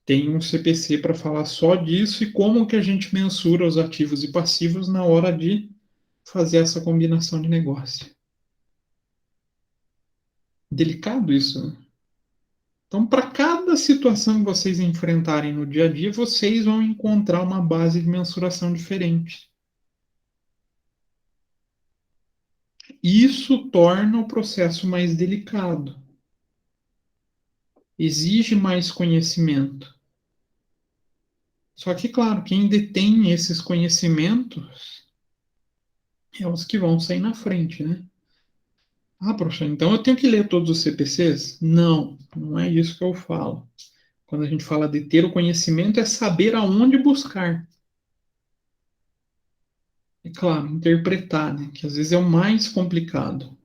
[SPEAKER 1] Tem um CPC para falar só disso e como que a gente mensura os ativos e passivos na hora de fazer essa combinação de negócio. Delicado isso, né? Então, para cada situação que vocês enfrentarem no dia a dia, vocês vão encontrar uma base de mensuração diferente. Isso torna o processo mais delicado. Exige mais conhecimento. Só que, claro, quem detém esses conhecimentos é os que vão sair na frente, né? Ah, professor, então eu tenho que ler todos os CPCs? Não, não é isso que eu falo. Quando a gente fala de ter o conhecimento, é saber aonde buscar. E, claro, interpretar, né? Que às vezes é o mais complicado.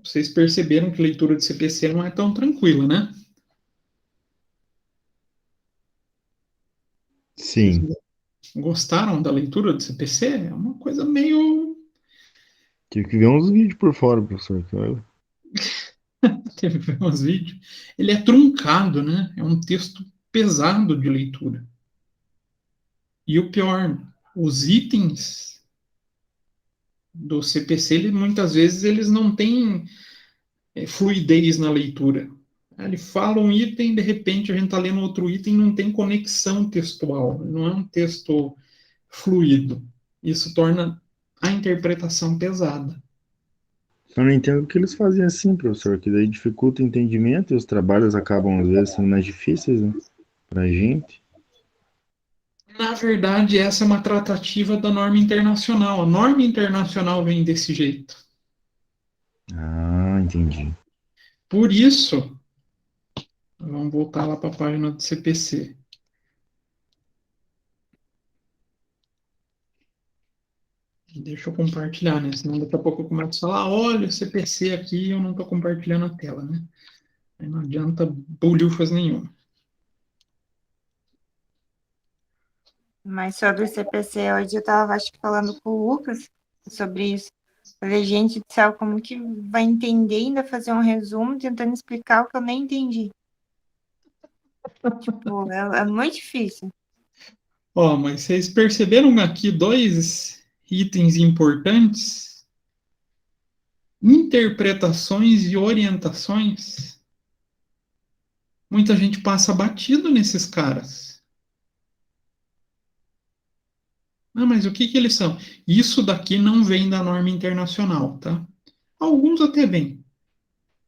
[SPEAKER 1] Vocês perceberam que leitura de CPC não é tão tranquila, né? Vocês
[SPEAKER 9] Sim.
[SPEAKER 1] gostaram da leitura do CPC? É uma coisa meio.
[SPEAKER 9] Tive que ver uns vídeos por fora, professor.
[SPEAKER 1] Teve que ver uns vídeos. Ele é truncado, né? É um texto pesado de leitura. E o pior, os itens do CPC, muitas vezes, eles não têm fluidez na leitura. Ele fala um item, de repente a gente está lendo outro item e não tem conexão textual. Não é um texto fluido. Isso torna a interpretação pesada.
[SPEAKER 9] Eu não entendo porque eles fazem assim, professor, que daí dificulta o entendimento e os trabalhos acabam, às vezes, sendo mais difíceis, né, pra gente.
[SPEAKER 1] Na verdade, essa é uma tratativa da norma internacional. A norma internacional vem desse jeito.
[SPEAKER 9] Ah, entendi.
[SPEAKER 1] Por isso, vamos voltar lá para a página do CPC. Deixa eu compartilhar, né? Senão daqui a pouco eu começo a falar, olha, o CPC aqui, eu não estou compartilhando a tela, né? Aí não adianta bolhufas nenhuma.
[SPEAKER 8] Mas sobre o CPC, hoje eu estava, acho que, falando com o Lucas sobre isso. Falei, gente do céu, como que vai entender ainda fazer um resumo tentando explicar o que eu nem entendi? Tipo, é muito difícil.
[SPEAKER 1] Mas vocês perceberam aqui dois itens importantes? Interpretações e orientações. Muita gente passa batido nesses caras. Mas o que eles são? Isso daqui não vem da norma internacional, tá? Alguns até vêm,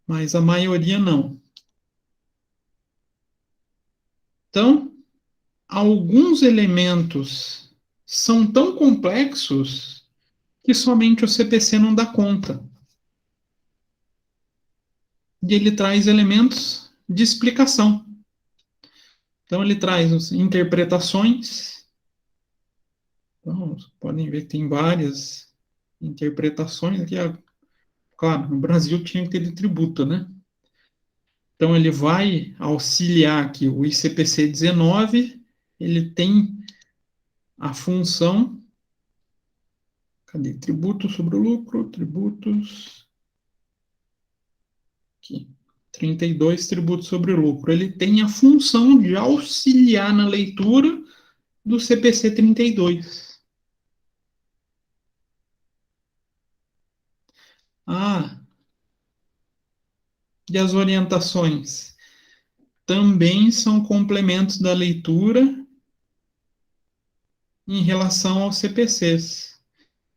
[SPEAKER 1] mas a maioria não. Então, alguns elementos são tão complexos que somente o CPC não dá conta. E ele traz elementos de explicação. Então, ele traz as interpretações. Então, podem ver que tem várias interpretações aqui. Claro, no Brasil tinha que ter de tributo, né? Então, ele vai auxiliar aqui o ICPC 19, ele tem a função. Cadê? Tributo sobre o lucro, tributos. Aqui. 32 tributos sobre o lucro. Ele tem a função de auxiliar na leitura do CPC 32. E as orientações? também são complementos da leitura em relação aos CPCs.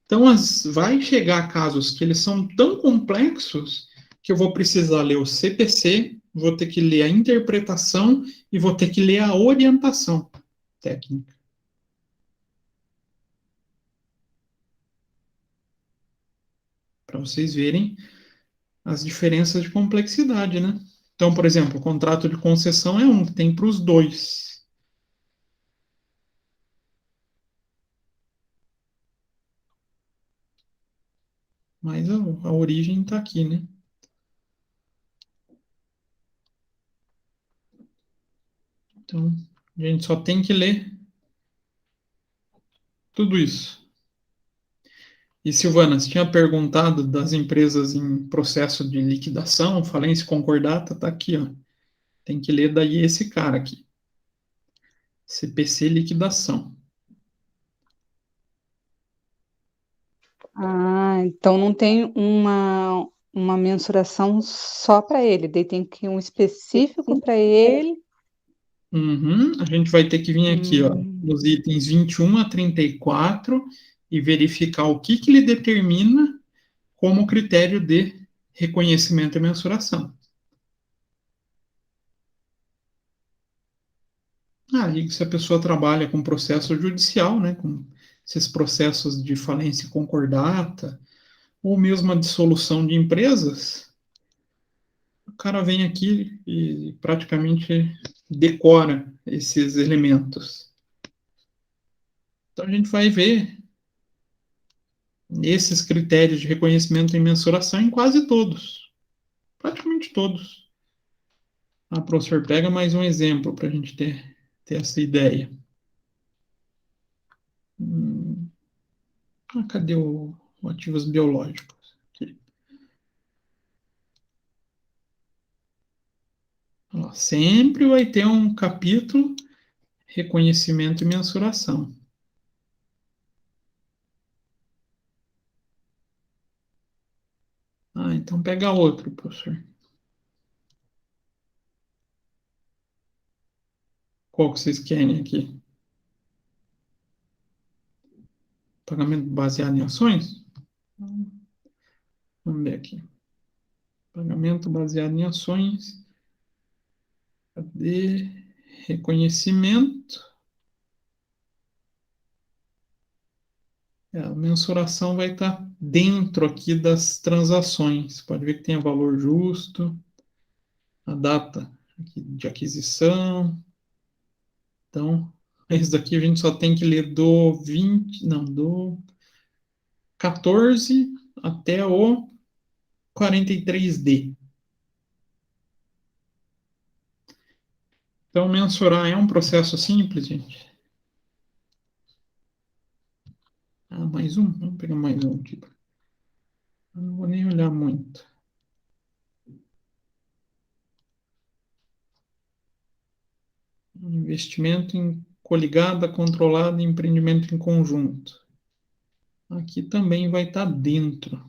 [SPEAKER 1] Então, vai chegar casos que eles são tão complexos que eu vou precisar ler o CPC, vou ter que ler a interpretação e vou ter que ler a orientação técnica. Para vocês verem as diferenças de complexidade, né? Então, por exemplo, o contrato de concessão é um, tem para os dois. Mas a origem está aqui, né? Então, a gente só tem que ler tudo isso. E, Silvana, você tinha perguntado das empresas em processo de liquidação, falência concordata, está aqui, ó. Tem que ler daí esse cara aqui. CPC liquidação.
[SPEAKER 3] Ah, então não tem uma mensuração só para ele, daí tem que ir um específico para ele.
[SPEAKER 1] Uhum. A gente vai ter que vir aqui, ó,
[SPEAKER 3] Hum.
[SPEAKER 1] nos itens 21 a 34 e verificar o que ele determina como critério de reconhecimento e mensuração. Aí, se a pessoa trabalha com processo judicial, né, com esses processos de falência concordata, ou mesmo a dissolução de empresas, o cara vem aqui e praticamente decora esses elementos. Então, a gente vai ver esses critérios de reconhecimento e mensuração em quase todos, praticamente todos. Ah, professor, pega mais um exemplo para a gente ter essa ideia. Cadê o ativos biológicos? Aqui. Ó, sempre vai ter um capítulo reconhecimento e mensuração. Ah, então pega outro, professor. Qual que vocês querem aqui? Pagamento baseado em ações? Vamos ver aqui. Pagamento baseado em ações. Cadê? Reconhecimento. A mensuração vai estar dentro aqui das transações. Pode ver que tem o valor justo, a data de aquisição. Então, esse daqui a gente só tem que ler do 20, não, do 14 até o 43D. Então, mensurar é um processo simples, gente. Ah, mais um? Vamos pegar mais um aqui. Eu não vou nem olhar muito. Investimento em coligada, controlada, empreendimento em conjunto. Aqui também vai estar dentro.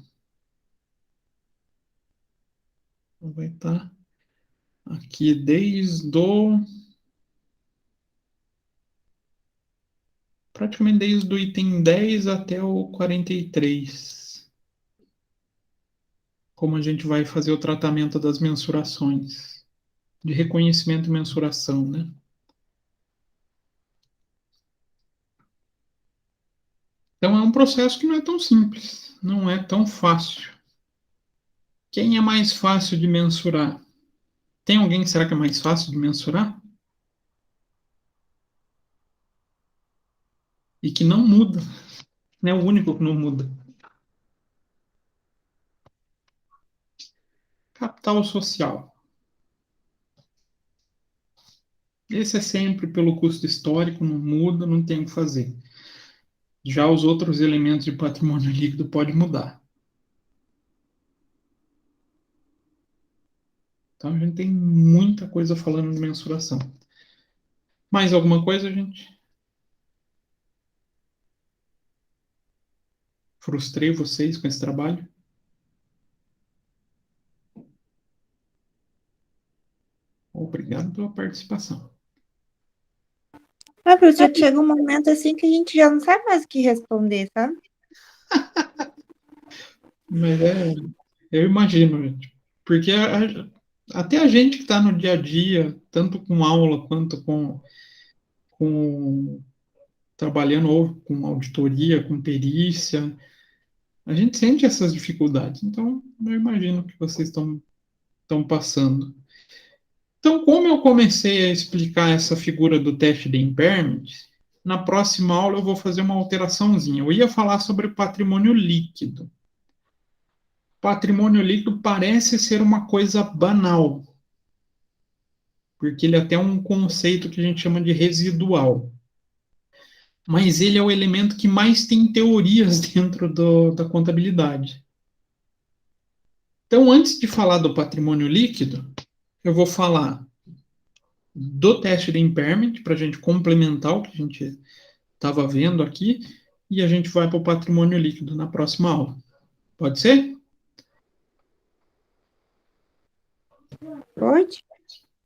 [SPEAKER 1] Vai estar aqui praticamente desde o item 10 até o 43. Como a gente vai fazer o tratamento das mensurações, de reconhecimento e mensuração, né? Então, é um processo que não é tão simples, não é tão fácil. Quem é mais fácil de mensurar? Tem alguém que será que é mais fácil de mensurar? E que não muda. Não é o único que não muda. Capital social. Esse é sempre pelo custo histórico, não muda, não tem o que fazer. Já os outros elementos de patrimônio líquido podem mudar. Então a gente tem muita coisa falando de mensuração. Mais alguma coisa, gente? Frustrei vocês com esse trabalho? Ou Obrigado pela participação.
[SPEAKER 8] Ah, professor, chega um momento assim que a gente já não sabe mais o que responder, sabe?
[SPEAKER 1] Mas eu imagino, gente. Porque até a gente que está no dia a dia, tanto com aula quanto com trabalhando ou com auditoria, com perícia, a gente sente essas dificuldades. Então, eu imagino que vocês estão passando. Então, como eu comecei a explicar essa figura do teste de impairment, na próxima aula eu vou fazer uma alteraçãozinha. Eu ia falar sobre patrimônio líquido. Patrimônio líquido parece ser uma coisa banal, porque ele é até um conceito que a gente chama de residual. Mas ele é o elemento que mais tem teorias dentro da contabilidade. Então, antes de falar do patrimônio líquido, eu vou falar do teste de impairment, para a gente complementar o que a gente estava vendo aqui, e a gente vai para o patrimônio líquido na próxima aula. Pode ser?
[SPEAKER 8] Pode?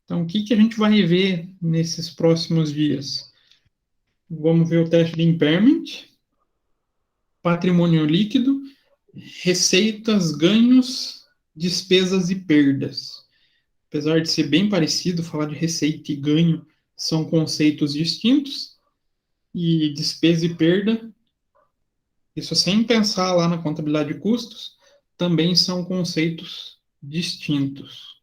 [SPEAKER 1] Então, o que a gente vai ver nesses próximos dias? Vamos ver o teste de impairment, patrimônio líquido, receitas, ganhos, despesas e perdas. Apesar de ser bem parecido, falar de receita e ganho são conceitos distintos, e despesa e perda, isso sem pensar lá na contabilidade de custos, também são conceitos distintos.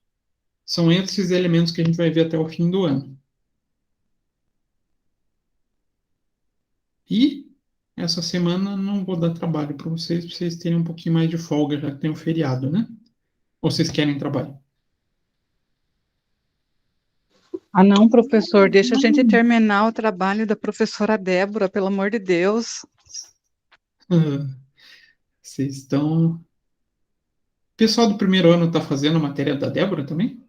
[SPEAKER 1] São esses elementos que a gente vai ver até o fim do ano. E essa semana não vou dar trabalho para vocês terem um pouquinho mais de folga, já que tem um feriado, né? Ou vocês querem trabalho?
[SPEAKER 3] Ah, não, professor, deixa a gente terminar o trabalho da professora Débora, pelo amor de Deus.
[SPEAKER 1] Vocês estão... O pessoal do primeiro ano está fazendo a matéria da Débora também?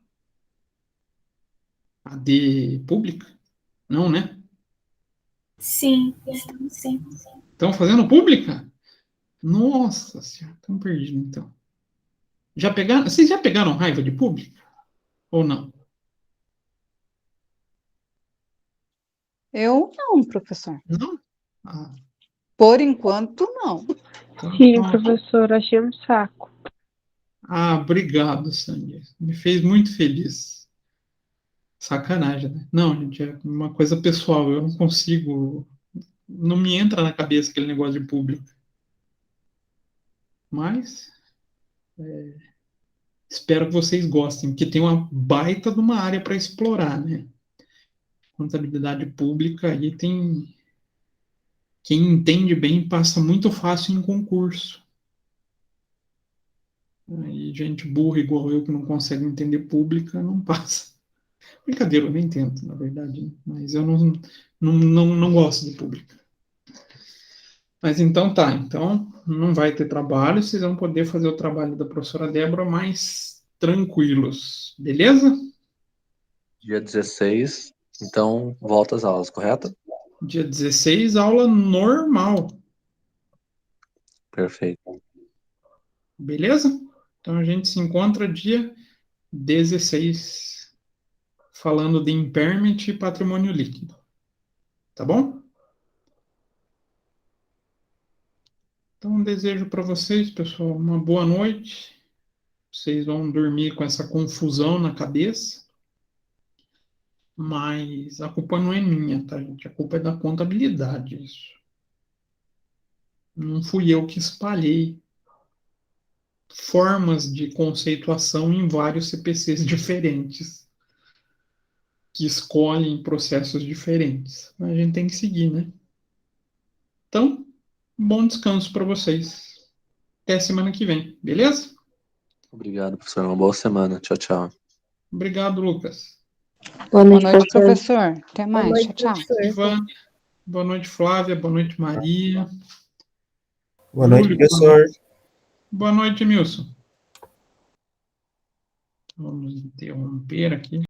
[SPEAKER 1] A de pública? Não, né?
[SPEAKER 6] Sim, estamos sim.
[SPEAKER 1] Estão fazendo pública? Nossa senhora, estão perdidos então. Vocês já pegaram raiva de pública? Ou não?
[SPEAKER 3] Eu não, professor.
[SPEAKER 1] Não? Ah,
[SPEAKER 3] Por enquanto, não.
[SPEAKER 1] então,
[SPEAKER 7] Sim, professor, achei um saco.
[SPEAKER 1] obrigado, Sandy. Me fez muito feliz. Sacanagem, né? Não, gente, é uma coisa pessoal. Eu não consigo. Não me entra na cabeça aquele negócio de público. Mas espero que vocês gostem, porque tem uma baita de uma área para explorar, né? Contabilidade pública aí tem. Quem entende bem passa muito fácil em concurso. E gente burra igual eu que não consegue entender pública não passa. Brincadeira, eu nem tento, na verdade. Mas eu não gosto de pública. Mas então tá. Então não vai ter trabalho. Vocês vão poder fazer o trabalho da professora Débora mais tranquilos. Beleza?
[SPEAKER 4] Dia 16, então volta às aulas, correto?
[SPEAKER 1] Dia 16, aula normal.
[SPEAKER 4] Perfeito.
[SPEAKER 1] Beleza? Então a gente se encontra dia 16, falando de impairment e patrimônio líquido. Tá bom? Então desejo para vocês, pessoal, uma boa noite. Vocês vão dormir com essa confusão na cabeça. Mas a culpa não é minha, tá, gente? A culpa é da contabilidade, isso. Não fui eu que espalhei formas de conceituação em vários CPCs diferentes, que escolhem processos diferentes. A gente tem que seguir, né? Então, bom descanso para vocês. Até semana que vem, beleza?
[SPEAKER 4] Obrigado, professor. Uma boa semana. Tchau, tchau.
[SPEAKER 1] Obrigado, Lucas.
[SPEAKER 3] Boa noite, professor. Até mais.
[SPEAKER 5] Boa noite,
[SPEAKER 3] Tchau, tchau.
[SPEAKER 5] professor.
[SPEAKER 1] Ivan, boa noite, Flávia. Boa noite, Maria.
[SPEAKER 10] Boa noite,
[SPEAKER 1] Júlio,
[SPEAKER 10] professor.
[SPEAKER 1] boa noite, Milson. Vamos interromper aqui.